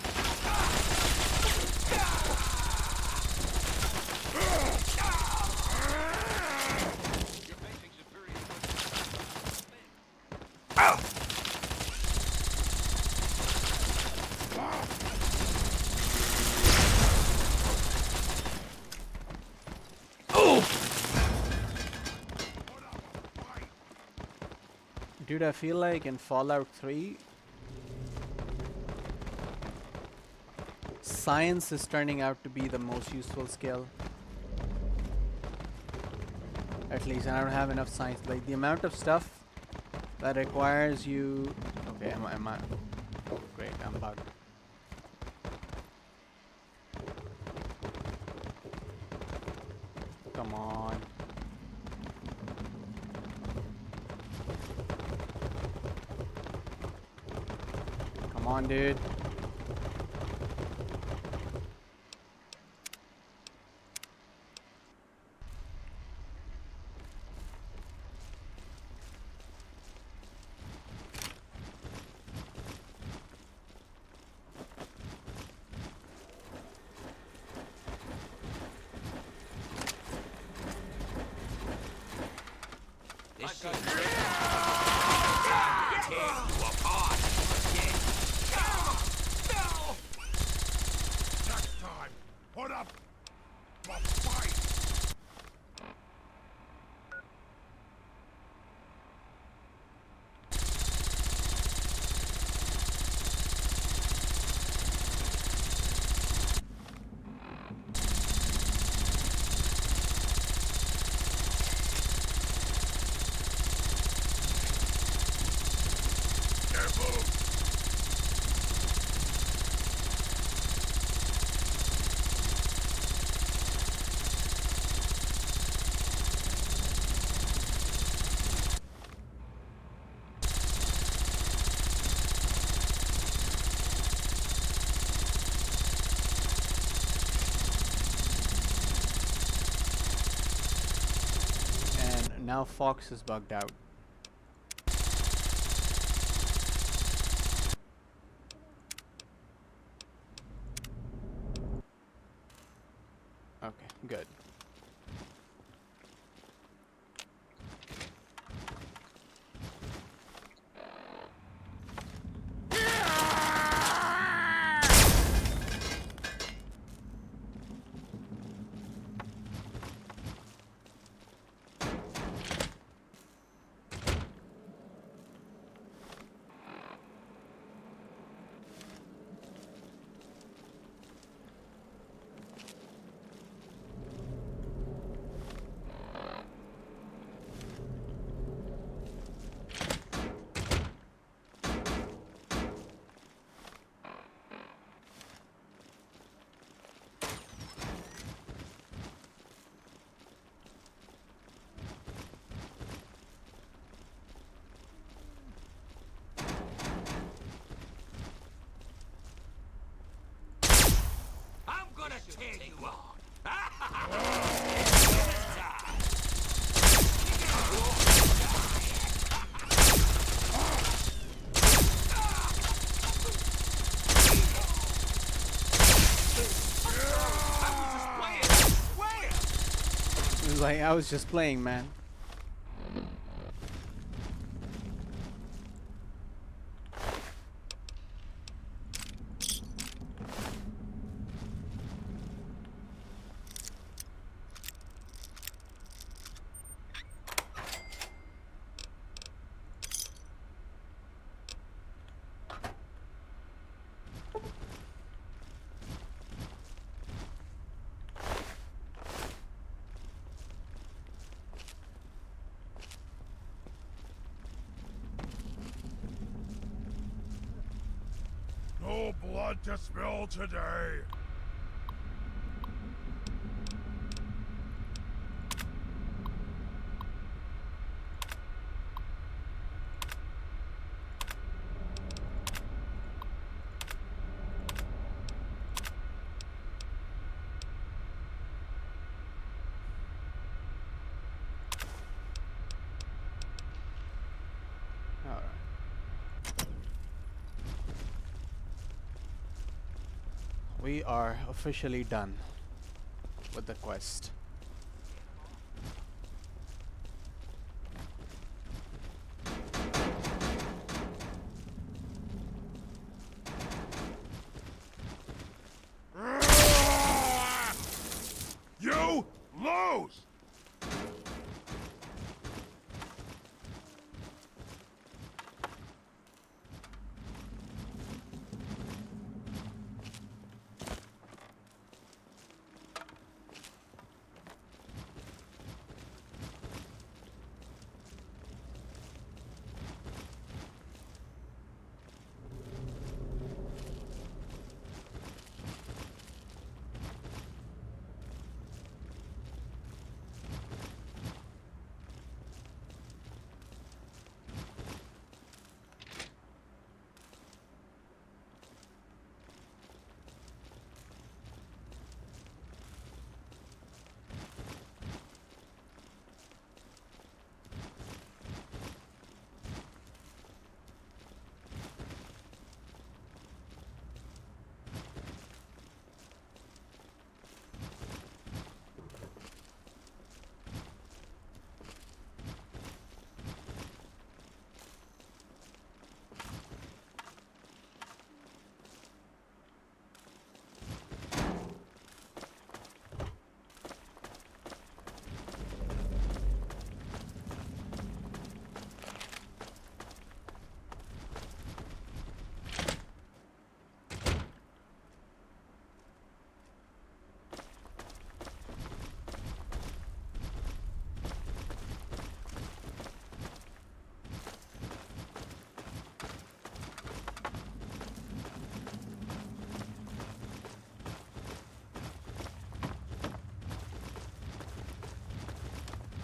You're facing superior. Dude, I feel like in Fallout 3, science is turning out to be the most useful skill. At least, and I don't have enough science. Like, the amount of stuff that requires you... Okay, am I... Oh, great, I'm bugged. Come on. Come on, dude. This should tear you apart. Next time, put up a fight! Careful! And now Fox is bugged out. Okay, good. I'm gonna tear you up. It was like, I was just playing, man. No blood to spill today! we are officially done with the quest. You lose!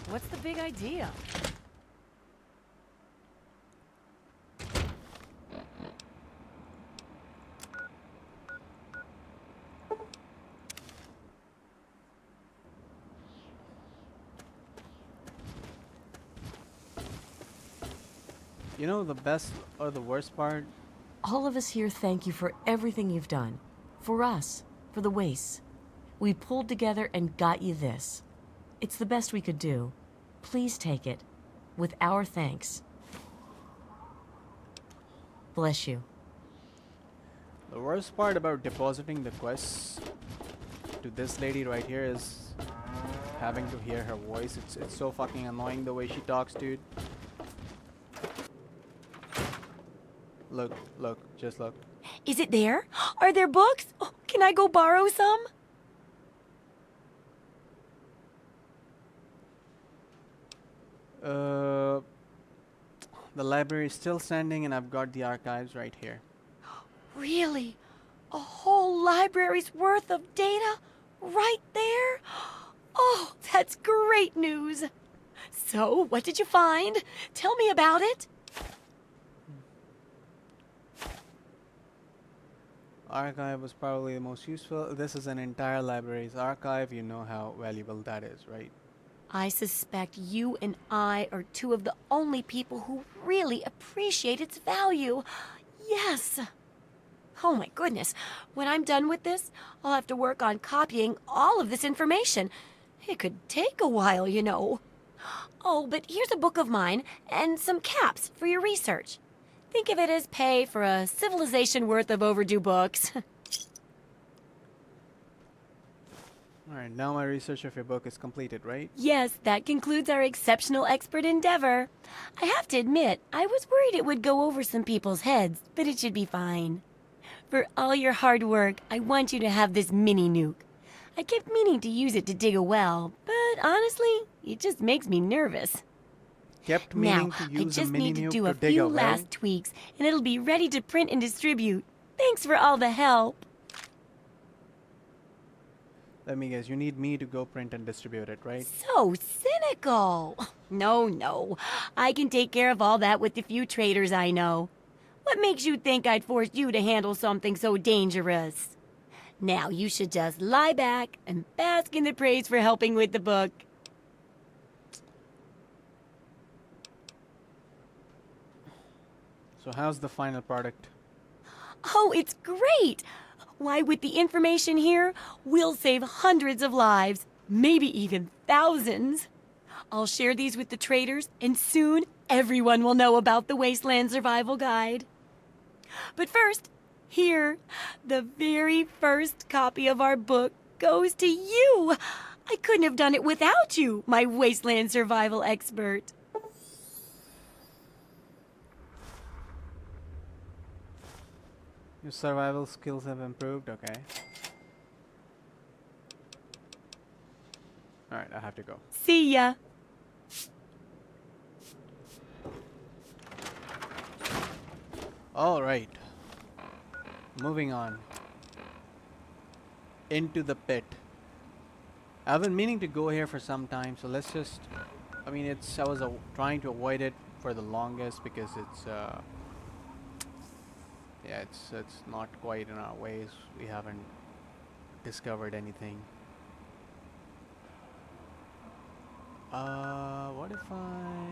What's the big idea? You know the best or the worst part? All of us here thank you for everything you've done. For us, for the wastes. We pulled together and got you this. It's the best we could do. Please take it. With our thanks. Bless you. The worst part about depositing the quests to this lady right here is having to hear her voice. It's so fucking annoying the way she talks, dude. Look, just look. Is it there? Are there books? Oh, can I go borrow some? The library is still standing and I've got the archives right here. Really? A whole library's worth of data? Right there? Oh, that's great news. So, what did you find? Tell me about it. Archive was probably the most useful. This is an entire library's archive. You know how valuable that is, right? I suspect you and I are two of the only people who really appreciate its value. Yes. Oh my goodness. When I'm done with this, I'll have to work on copying all of this information. It could take a while, you know. Oh, but here's a book of mine and some caps for your research. Think of it as pay for a civilization worth of overdue books. Alright, now my research of your book is completed, right? Yes, that concludes our exceptional expert endeavor. I have to admit, I was worried it would go over some people's heads, but it should be fine. For all your hard work, I want you to have this mini nuke. I kept meaning to use it to dig a well, but honestly, it just makes me nervous. Kept meaning Now, to use I just a mini need to nuke do a dig few a well. last tweaks, and it'll be ready to print and distribute. Thanks for all the help. Let me guess, you need me to go print and distribute it, right? So cynical. No. I can take care of all that with the few traders I know. What makes you think I'd force you to handle something so dangerous? Now you should just lie back and bask in the praise for helping with the book. So how's the final product? Oh, it's great! Why, with the information here, we'll save hundreds of lives, maybe even thousands. I'll share these with the traders, and soon everyone will know about the Wasteland Survival Guide. But first, here, the very first copy of our book goes to you. I couldn't have done it without you, my Wasteland Survival expert. Your survival skills have improved, okay. Alright, I have to go. See ya. Alright. Moving on. Into the pit. I've been meaning to go here for some time, so let's just... I mean, I was trying to avoid it for the longest because it's... yeah, it's not quite in our ways. We haven't discovered anything. What if I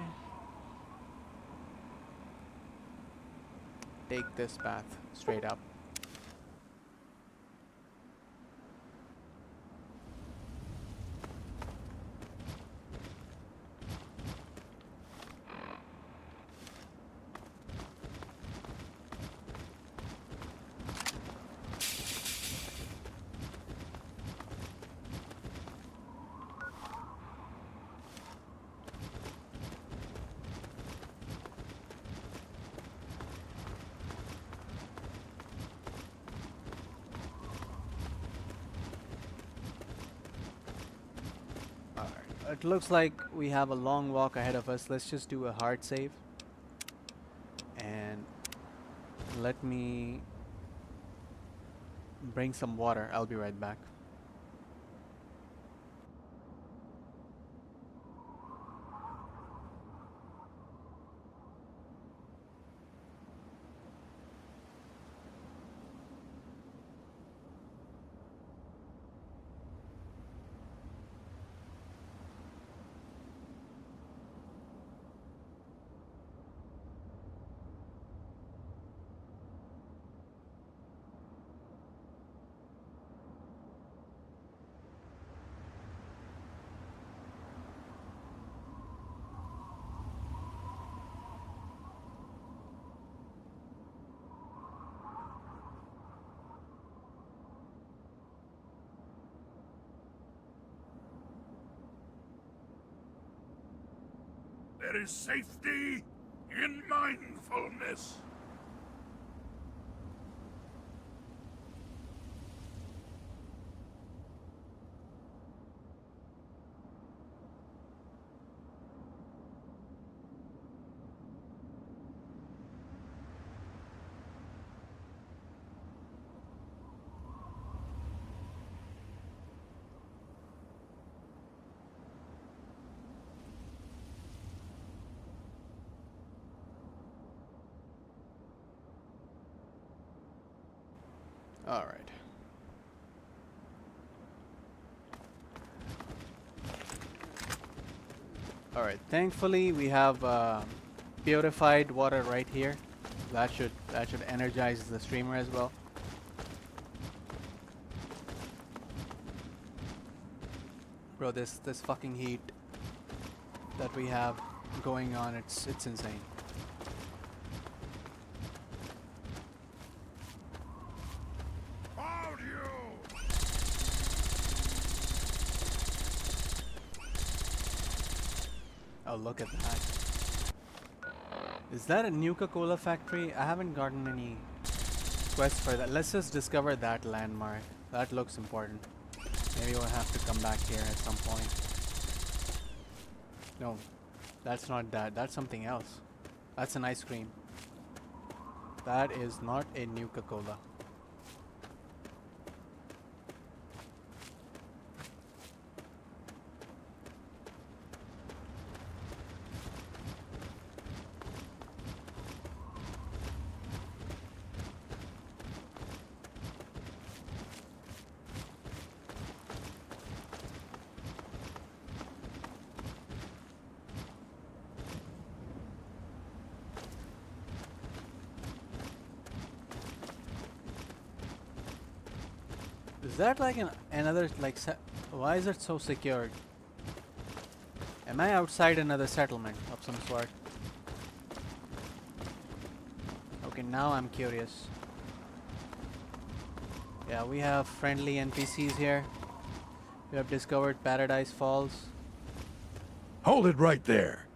take this path straight up? It looks like we have a long walk ahead of us. Let's just do a hard save. And let me bring some water. I'll be right back. There is safety in mindfulness. All right. All right. Thankfully, we have purified water right here. That should energize the streamer as well. Bro, this fucking heat that we have going on, it's insane. Oh, look at that. Is that a Nuka-Cola factory? I haven't gotten any quests for that. Let's just discover that landmark. That looks important. Maybe we'll have to come back here at some point. No, that's not that. That's something else. That's an ice cream. That is not a Nuka-Cola. Is that like another like why is it so secured? Am I outside another settlement of some sort? Okay, now I'm curious. Yeah, we have friendly NPCs here. We have discovered Paradise Falls. Hold it right there.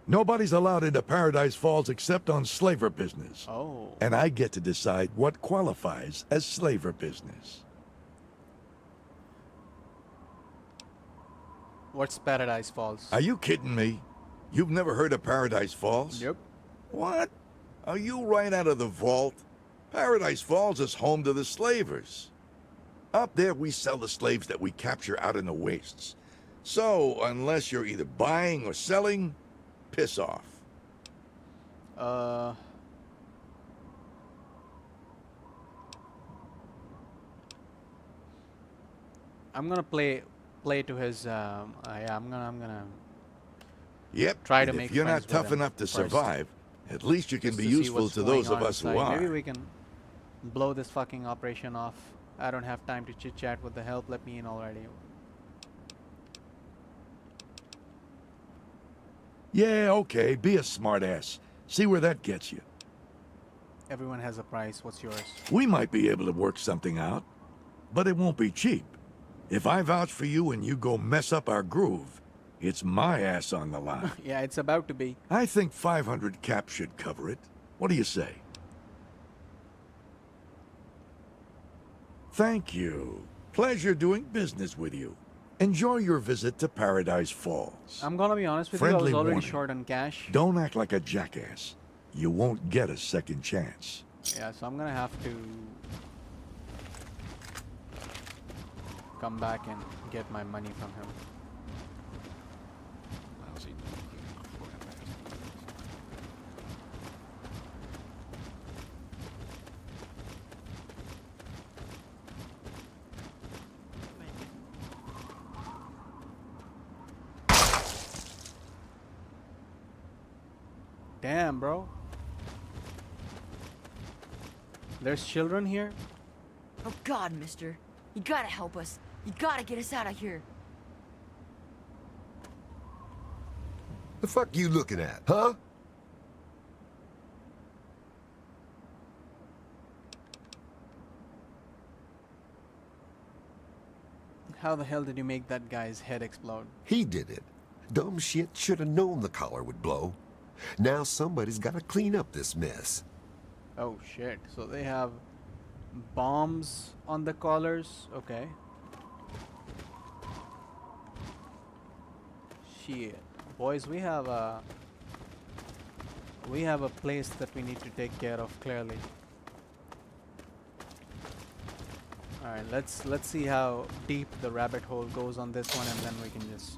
Nobody's allowed into Paradise Falls except on slaver business. Oh. And I get to decide what qualifies as slaver business. What's Paradise Falls? Are you kidding me? You've never heard of Paradise Falls? Yep. What? Are you right out of the vault? Paradise Falls is home to the slavers. Up there we sell the slaves that we capture out in the wastes. So, unless you're either buying or selling, piss off. I'm gonna play to his yeah, I'm gonna Yep. try to and make if you're friends not with tough him enough to first, survive, at least you can just be to see useful what's to going those of on us who inside. are. Maybe we can blow this fucking operation off. I don't have time to chit chat with the help. Let me in already. Yeah, okay, be a smartass. See where that gets you. Everyone has a price. What's yours? We might be able to work something out, but it won't be cheap. If I vouch for you and you go mess up our groove, it's my ass on the line. Yeah, it's about to be. I think 500 cap should cover it. What do you say? Thank you. Pleasure doing business with you. Enjoy your visit to Paradise Falls. I'm gonna be honest with you. I Friendly was already warning. short on cash. Don't act like a jackass. You won't get a second chance. Yeah, so I'm gonna have to come back and get my money from him. Damn, bro. There's children here? Oh God, mister. You gotta help us. You gotta get us out of here. The fuck you looking at, huh? How the hell did you make that guy's head explode? He did it. Dumb shit should have known the collar would blow. Now somebody's gotta clean up this mess. Oh shit. So they have bombs on the collars? Okay. Shit. Boys, we have a place that we need to take care of, clearly. Alright, let's see how deep the rabbit hole goes on this one, and then we can just...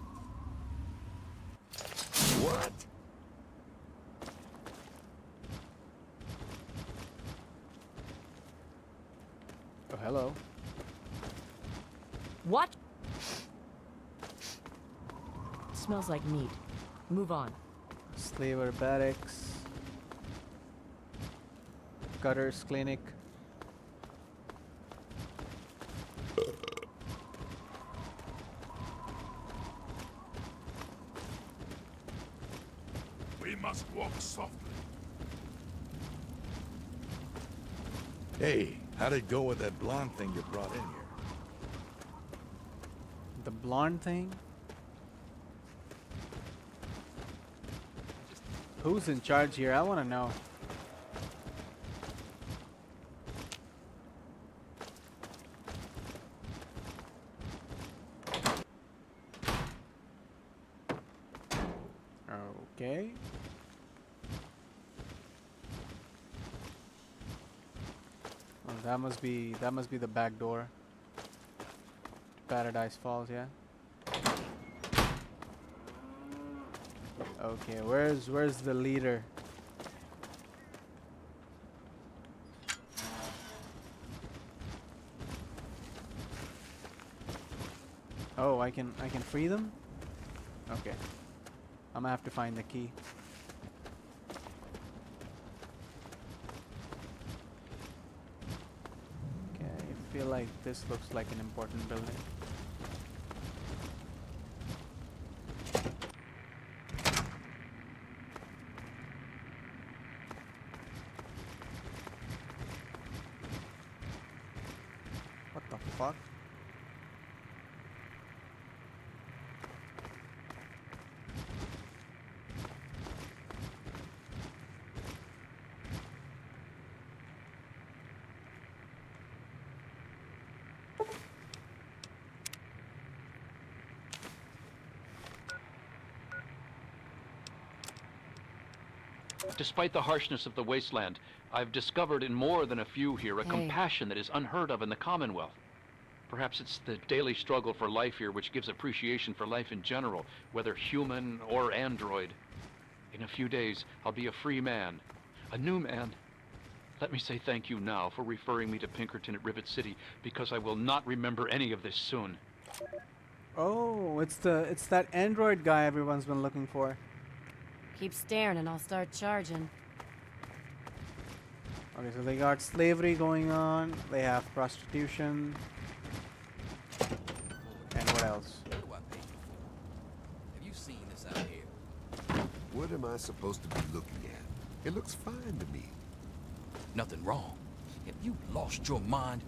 What? Oh, hello. What? Smells like meat. Move on. Slaver barracks. Cutter's clinic. We must walk softly. Hey, how'd it go with that blonde thing you brought in here? The blonde thing? Who's in charge here? I want to know. Okay. Well, that must be the back door to Paradise Falls, yeah. Okay, where's the leader? Oh, I can free them? Okay. I'm gonna have to find the key. Okay, feel like this looks like an important building. What the fuck? Despite the harshness of the wasteland, I've discovered in more than a few here a compassion that is unheard of in the Commonwealth. Perhaps it's the daily struggle for life here which gives appreciation for life in general, whether human or android. In a few days, I'll be a free man, a new man. Let me say thank you now for referring me to Pinkerton at Rivet City, because I will not remember any of this soon. Oh, it's that android guy everyone's been looking for. Keep staring and I'll start charging. Okay, so they got slavery going on, they have prostitution, and what else? What do I pay you for? Have you seen this out here? What am I supposed to be looking at? It looks fine to me. Nothing wrong. Have you lost your mind?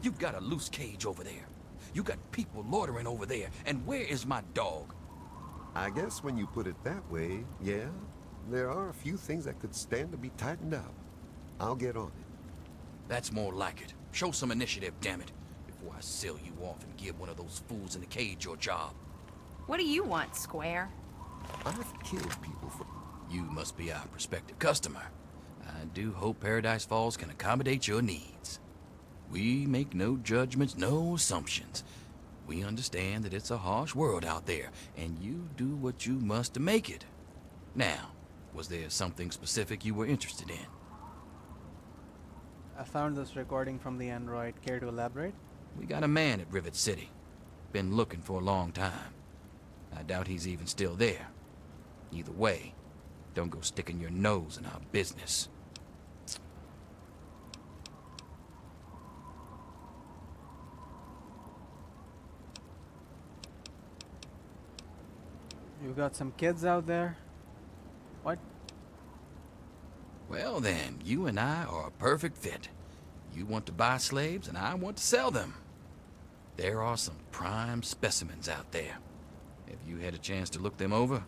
You got a loose cage over there. You got people loitering over there. And where is my dog? I guess when you put it that way, yeah, there are a few things that could stand to be tightened up. I'll get on it. That's more like it. Show some initiative, damn it, before I sell you off and give one of those fools in the cage your job. What do you want, Square? I've killed people for... You must be our prospective customer. I do hope Paradise Falls can accommodate your needs. We make no judgments, no assumptions. We understand that it's a harsh world out there, and you do what you must to make it. Now, was there something specific you were interested in? I found this recording from the android. Care to elaborate? We got a man at Rivet City. Been looking for a long time. I doubt he's even still there. Either way, don't go sticking your nose in our business. You got some kids out there? What? Well then, you and I are a perfect fit. You want to buy slaves, and I want to sell them. There are some prime specimens out there. Have you had a chance to look them over?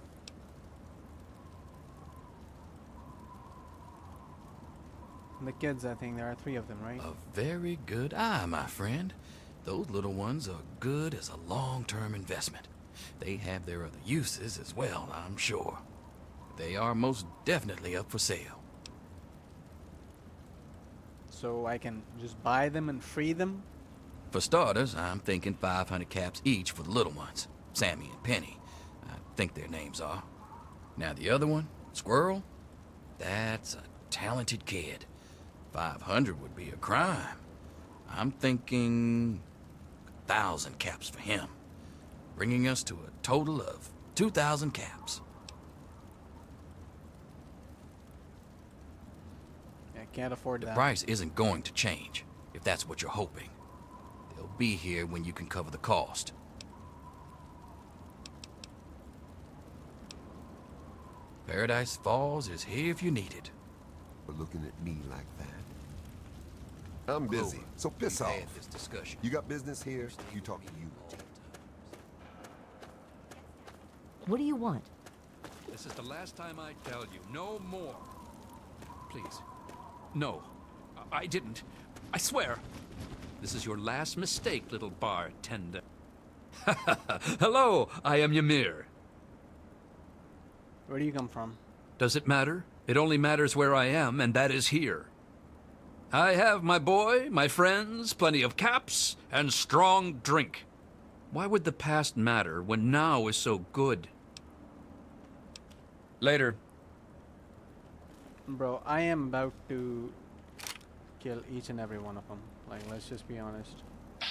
The kids, I think there are 3 of them, right? A very good eye, my friend. Those little ones are good as a long-term investment. They have their other uses as well, I'm sure. They are most definitely up for sale. So I can just buy them and free them? For starters, I'm thinking 500 caps each for the little ones. Sammy and Penny, I think their names are. Now the other one, Squirrel, that's a talented kid. 500 would be a crime. I'm thinking 1,000 caps for him, bringing us to a total of 2,000 caps. I can't afford that. The price isn't going to change, if that's what you're hoping. They'll be here when you can cover the cost. Paradise Falls is here if you need it. For looking at me like that. I'm busy, Clover, so piss we've off. had this discussion. You got business here? You talk to you. What do you want? This is the last time I tell you. No more. Please. No. I didn't. I swear. This is your last mistake, little bartender. Hello, I am Ymir. Where do you come from? Does it matter? It only matters where I am, and that is here. I have my boy, my friends, plenty of caps, and strong drink. Why would the past matter when now is so good? Later. Bro, I am about to kill each and every one of them. Like, let's just be honest. They're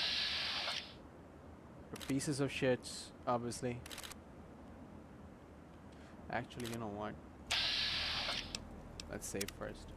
pieces of shits, obviously. Actually, you know what? Let's save first.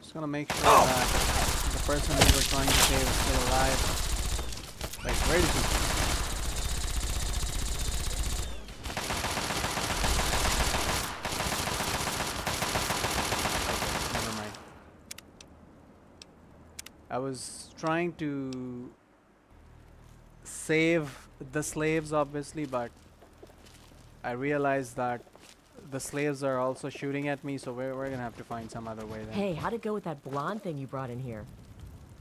Just gonna make sure that the person we were trying to save is still alive. Like, where is he? Never mind. I was trying to save the slaves, obviously, but I realized that the slaves are also shooting at me, so we're gonna have to find some other way then. Hey, how'd it go with that blonde thing you brought in here?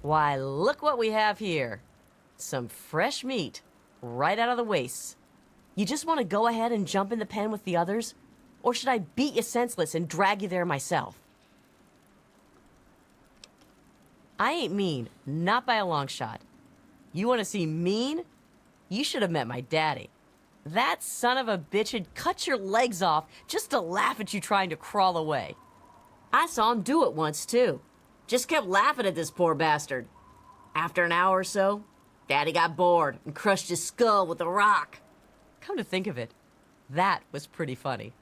Why, look what we have here. Some fresh meat, right out of the wastes. You just want to go ahead and jump in the pen with the others? Or should I beat you senseless and drag you there myself? I ain't mean, not by a long shot. You want to see mean? You should have met my daddy. That son of a bitch had cut your legs off just to laugh at you trying to crawl away. I saw him do it once, too. Just kept laughing at this poor bastard. After an hour or so, Daddy got bored and crushed his skull with a rock. Come to think of it, that was pretty funny.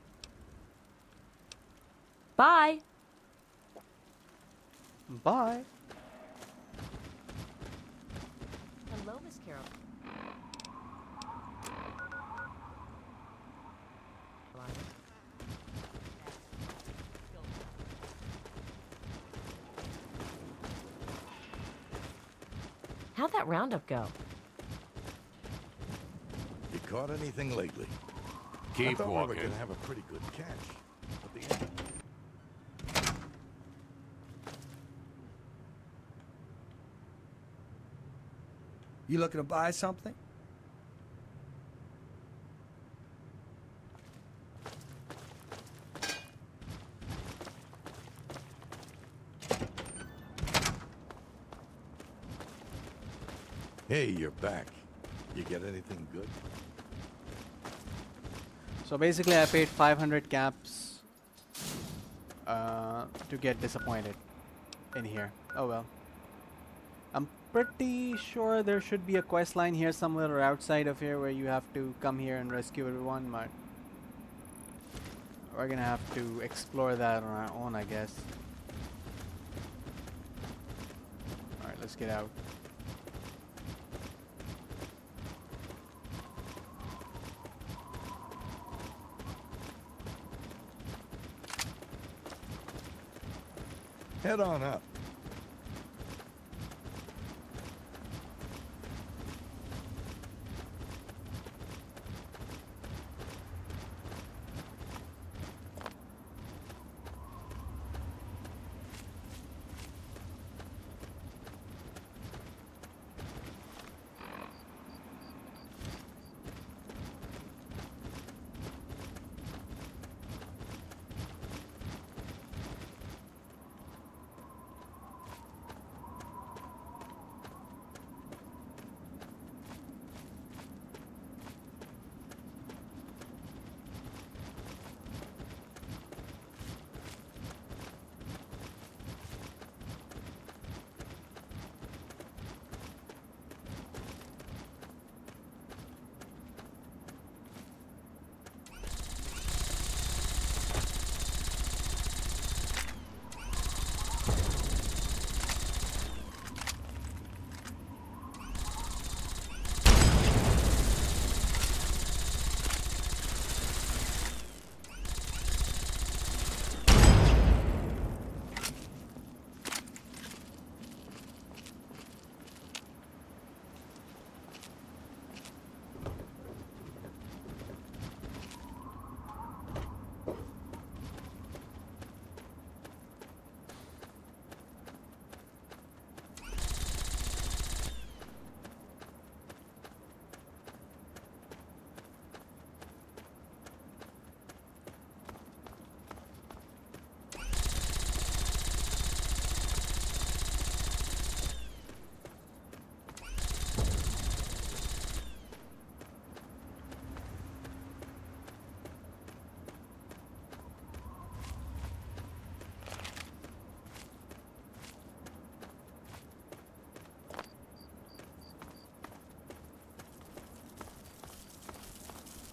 Bye. Bye. Hello, Miss Carol. How'd that roundup go? You caught anything lately? I Keep thought we walking. were gonna have a pretty good catch. But the You looking to buy something? Hey, you're back. You get anything good? So basically I paid 500 caps to get disappointed in here. Oh well. I'm pretty sure there should be a quest line here somewhere or outside of here where you have to come here and rescue everyone, but we're gonna have to explore that on our own, I guess. Alright, let's get out. Head on up.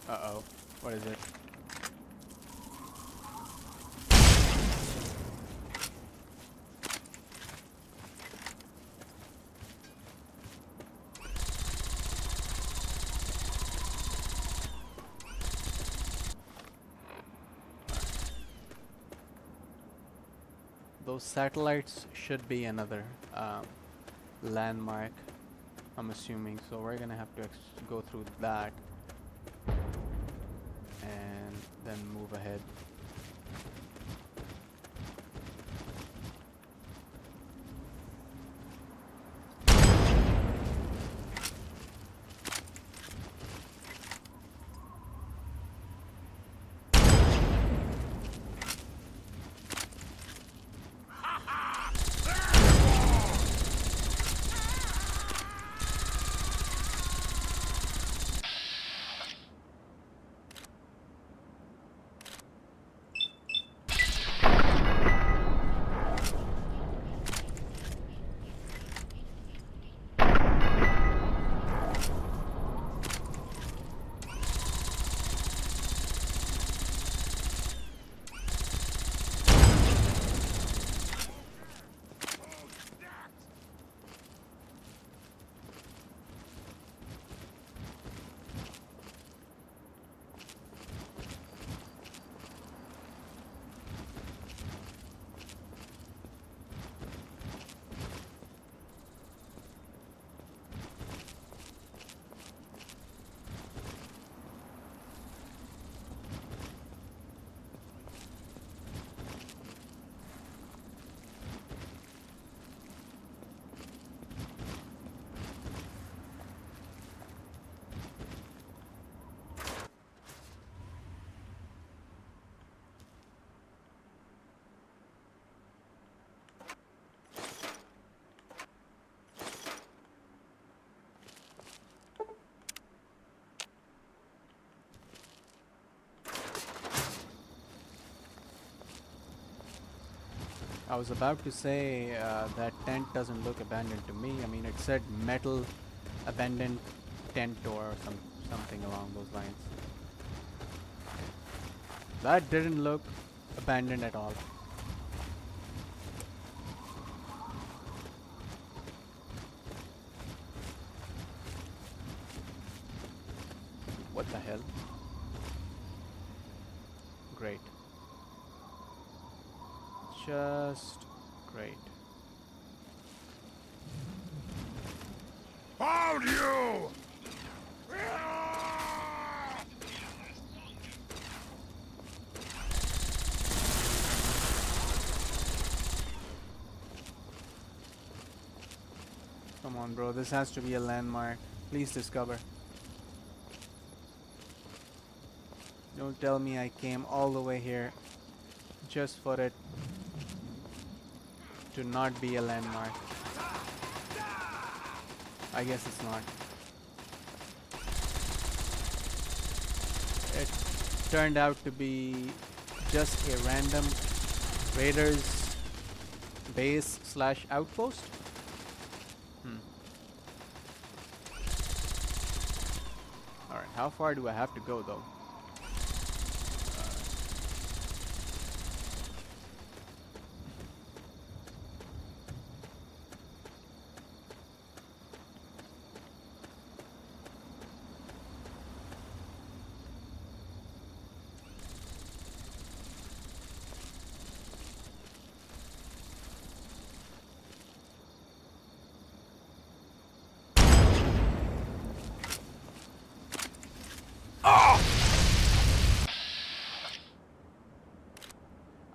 Uh-oh. What is it? Those satellites should be another landmark, I'm assuming. So we're gonna have to go through that and then move ahead. I was about to say that tent doesn't look abandoned to me. I mean, it said metal abandoned tent or something along those lines. That didn't look abandoned at all. What the hell? Great. Just great. Found you! Come on, bro. This has to be a landmark. Please discover. Don't tell me I came all the way here just for it to not be a landmark. I guess it's not. It turned out to be just a random raiders base / outpost. Alright, how far do I have to go though?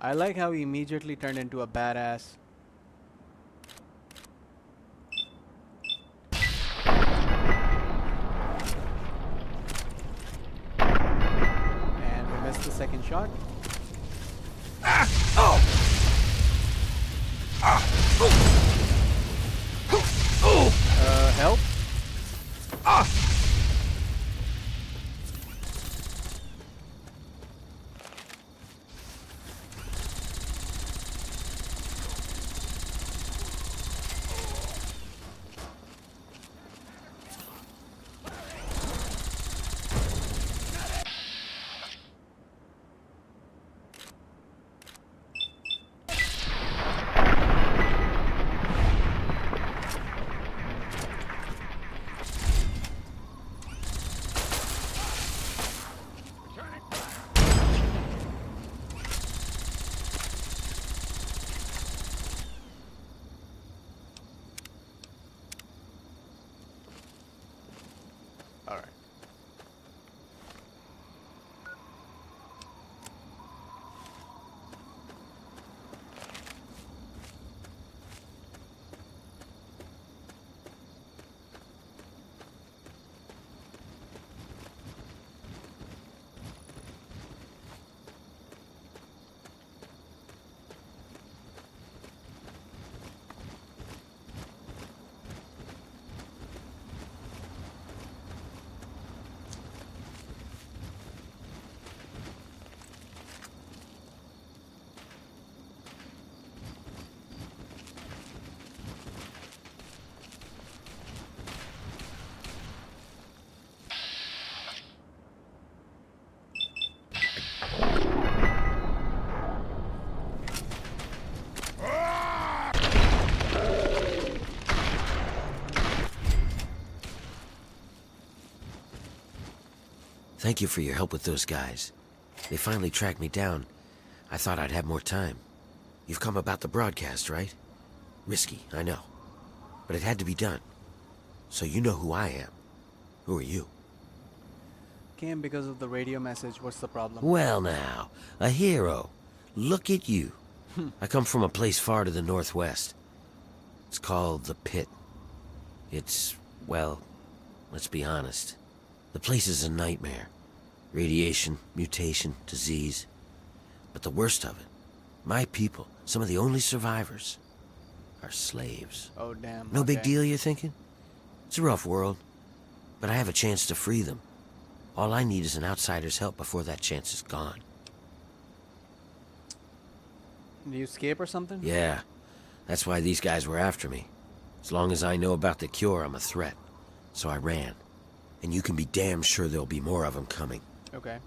I like how he immediately turned into a badass. And we missed the second shot. Help? Thank you for your help with those guys. They finally tracked me down. I thought I'd have more time. You've come about the broadcast, right? Risky, I know. But it had to be done. So you know who I am. Who are you? Came because of the radio message. What's the problem? Well now, a hero. Look at you. I come from a place far to the northwest. It's called the Pit. It's, well, let's be honest. The place is a nightmare. Radiation, mutation, disease. But the worst of it, my people, some of the only survivors, are slaves. Oh, damn. No big okay. deal, you're thinking? It's a rough world, but I have a chance to free them. All I need is an outsider's help before that chance is gone. Did you escape or something? Yeah, that's why these guys were after me. As long as I know about the cure, I'm a threat. So I ran. And you can be damn sure there'll be more of them coming. Okay.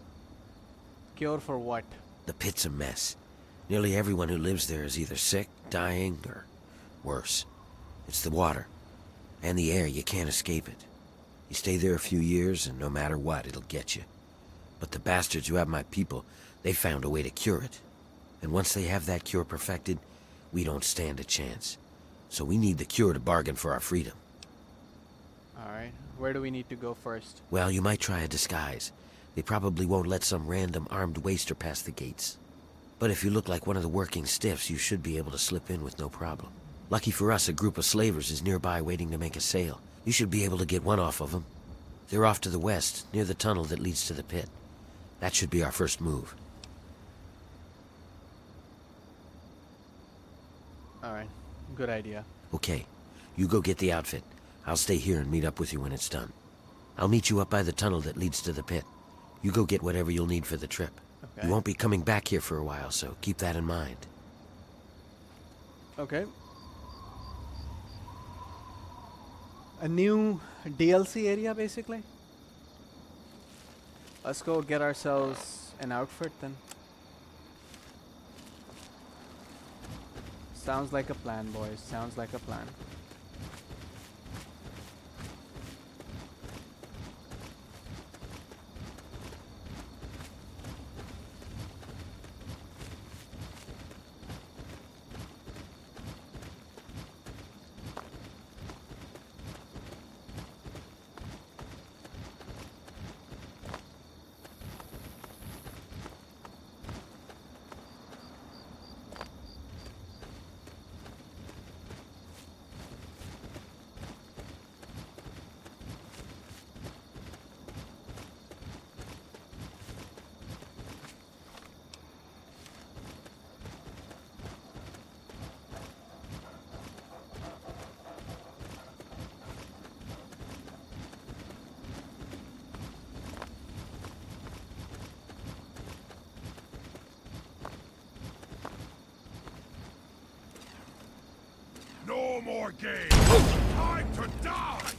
Cure for what? The Pit's a mess. Nearly everyone who lives there is either sick, dying, or worse. It's the water. And the air, you can't escape it. You stay there a few years, and no matter what, it'll get you. But the bastards who have my people, they found a way to cure it. And once they have that cure perfected, we don't stand a chance. So we need the cure to bargain for our freedom. Alright. Where do we need to go first? Well, you might try a disguise. They probably won't let some random armed waster pass the gates. But if you look like one of the working stiffs, you should be able to slip in with no problem. Lucky for us, a group of slavers is nearby waiting to make a sale. You should be able to get one off of them. They're off to the west, near the tunnel that leads to the pit. That should be our first move. Alright. Good idea. Okay, you go get the outfit. I'll stay here and meet up with you when it's done. I'll meet you up by the tunnel that leads to the pit. You go get whatever you'll need for the trip. Okay. You won't be coming back here for a while, so keep that in mind. Okay. A new DLC area, basically? Let's go get ourselves an outfit then. Sounds like a plan, boys. Sounds like a plan. No more games! Time to die!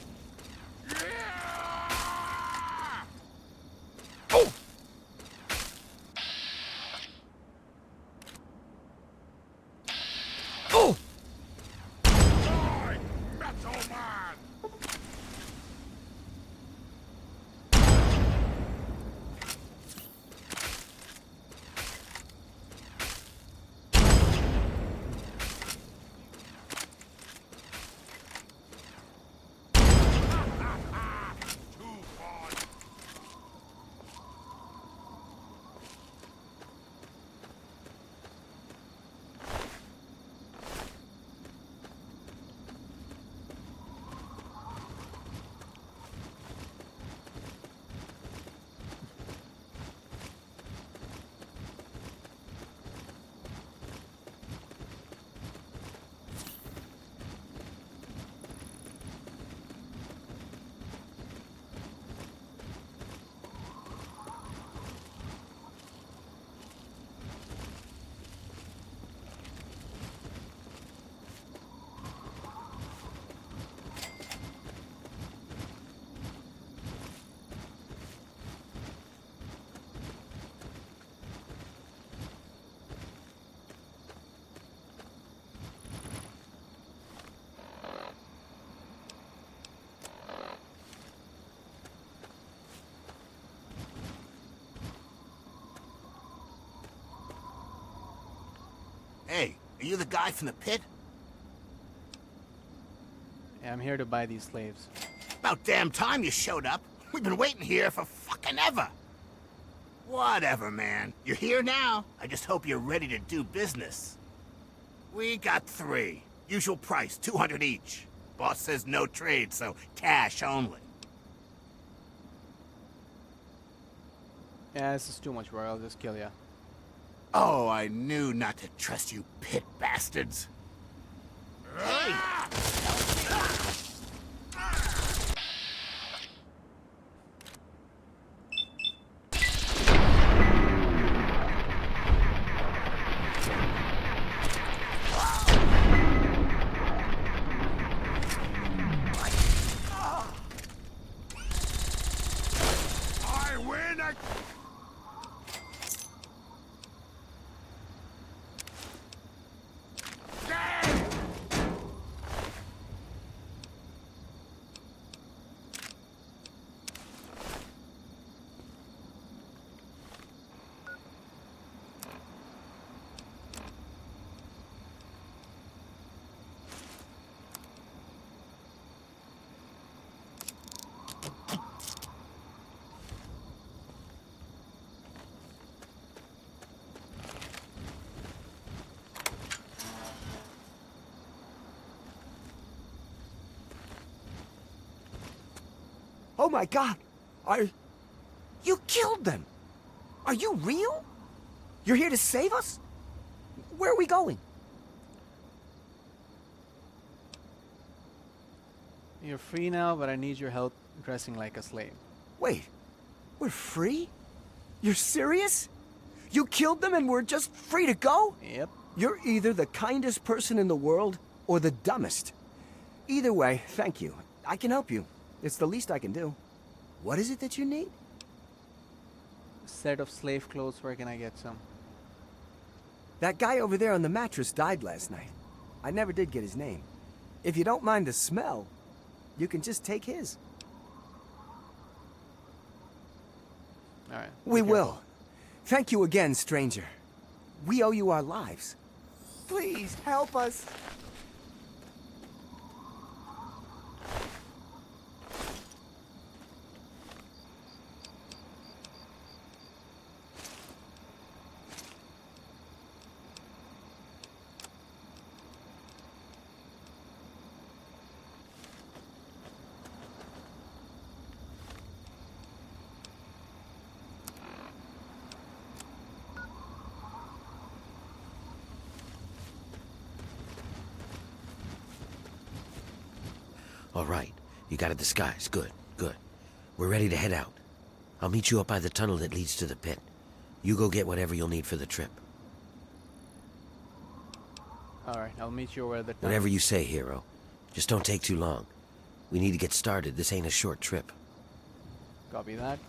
Hey, are you the guy from the pit? Yeah, I'm here to buy these slaves. About damn time you showed up. We've been waiting here for fucking ever. Whatever, man. You're here now. I just hope you're ready to do business. We got 3. Usual price, 200 each. Boss says no trade, so cash only. Yeah, this is too much, Roy. I'll just kill ya. Oh, I knew not to trust you pit bastards. Hey! I win! Oh my God! You killed them! Are you real? You're here to save us? Where are we going? You're free now, but I need your help dressing like a slave. Wait, we're free? You're serious? You killed them and we're just free to go? Yep. You're either the kindest person in the world or the dumbest. Either way, thank you. I can help you. It's the least I can do. What is it that you need? Set of slave clothes, where can I get some? That guy over there on the mattress died last night. I never did get his name. If you don't mind the smell, you can just take his. Alright. We will. Thank you again, stranger. We owe you our lives. Please, help us. All right. You got a disguise. Good, good. We're ready to head out. I'll meet you up by the tunnel that leads to the pit. You go get whatever you'll need for the trip. Alright, I'll meet you where the... Whatever you say, hero. Just don't take too long. We need to get started. This ain't a short trip. Copy that.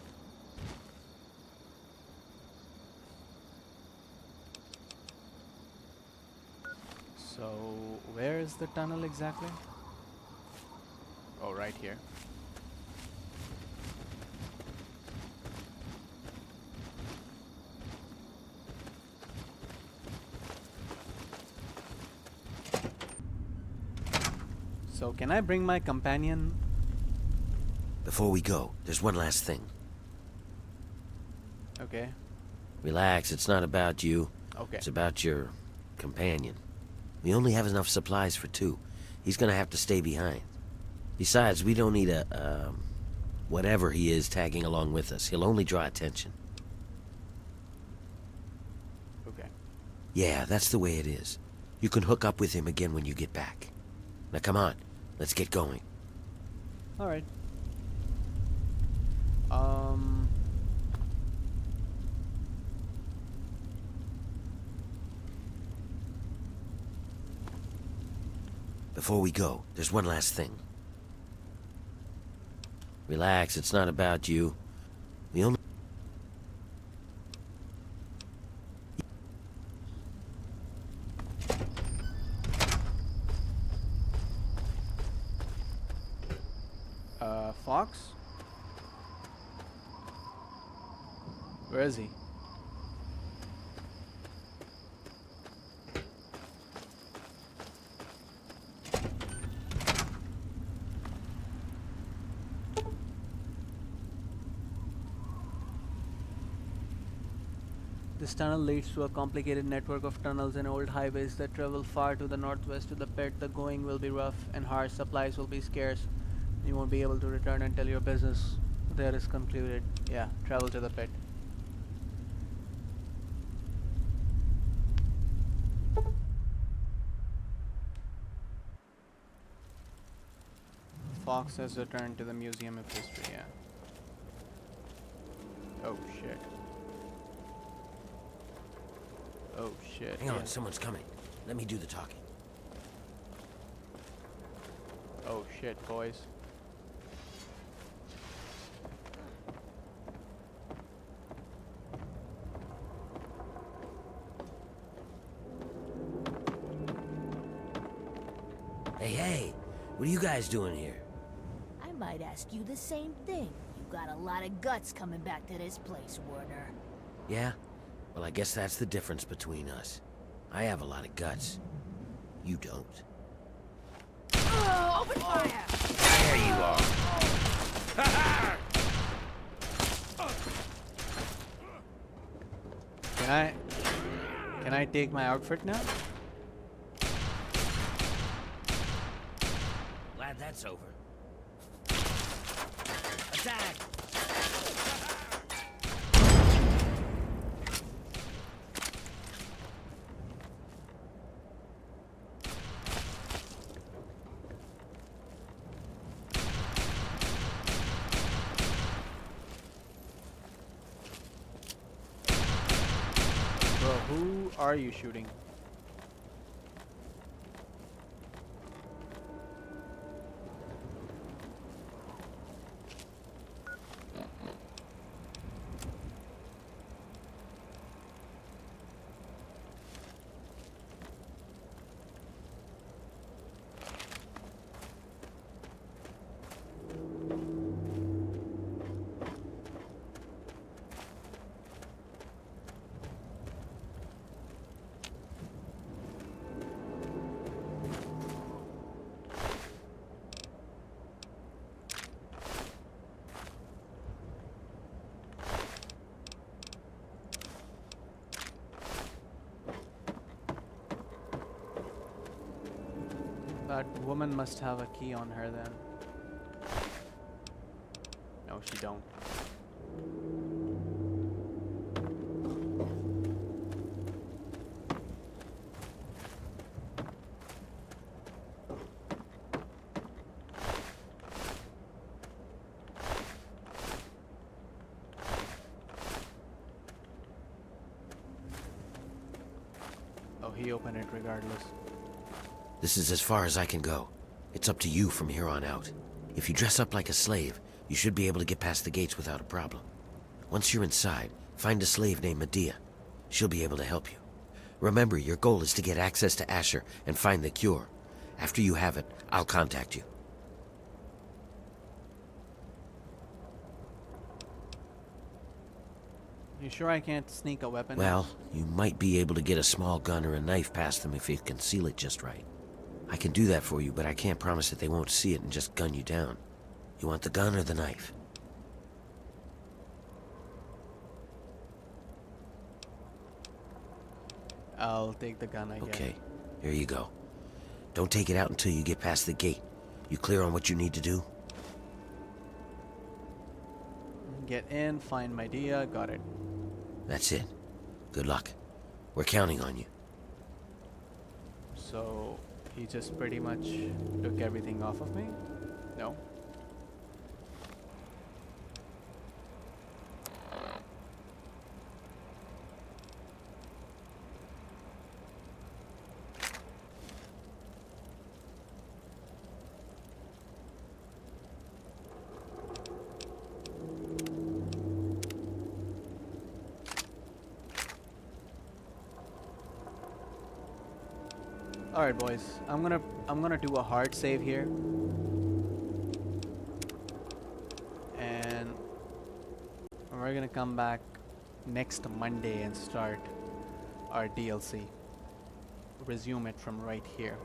So, where is the tunnel exactly? Oh, right here. So, can I bring my companion? Before we go, there's one last thing. Okay. Relax, it's not about you. Okay. It's about your companion. We only have enough supplies for 2. He's gonna have to stay behind. Besides, we don't need a, whatever he is tagging along with us. He'll only draw attention. Okay. Yeah, that's the way it is. You can hook up with him again when you get back. Now come on, let's get going. Alright. Before we go, there's one last thing. Relax, it's not about you. We only... Fox? Where is he? This tunnel leads to a complicated network of tunnels and old highways that travel far to the northwest to the pit. The going will be rough and harsh, supplies will be scarce. You won't be able to return until your business there is concluded. Yeah, travel to the pit. Fox has returned to the Museum of History, yeah. Oh shit. Oh shit. Hang on, someone's coming. Let me do the talking. Oh shit, boys. Hey, what are you guys doing here? I might ask you the same thing. You got a lot of guts coming back to this place, Werner. Yeah? Well, I guess that's the difference between us. I have a lot of guts. You don't. Open fire! There you are. Can I take my outfit now? Glad that's over. Attack! Bro, who are you shooting? That woman must have a key on her then. No, she don't. Oh, he opened it regardless. This is as far as I can go. It's up to you from here on out. If you dress up like a slave, you should be able to get past the gates without a problem. Once you're inside, find a slave named Medea. She'll be able to help you. Remember, your goal is to get access to Asher and find the cure. After you have it, I'll contact you. You sure I can't sneak a weapon? Well, you might be able to get a small gun or a knife past them if you conceal it just right. I can do that for you, but I can't promise that they won't see it and just gun you down. You want the gun or the knife? I'll take the gun, I guess. Okay, here you go. Don't take it out until you get past the gate. You clear on what you need to do? Get in, find my Dia, got it. That's it. Good luck. We're counting on you. So, he just pretty much took everything off of me? No? Alright boys, I'm gonna do a hard save here. And we're gonna come back next Monday and start our DLC. Resume it from right here.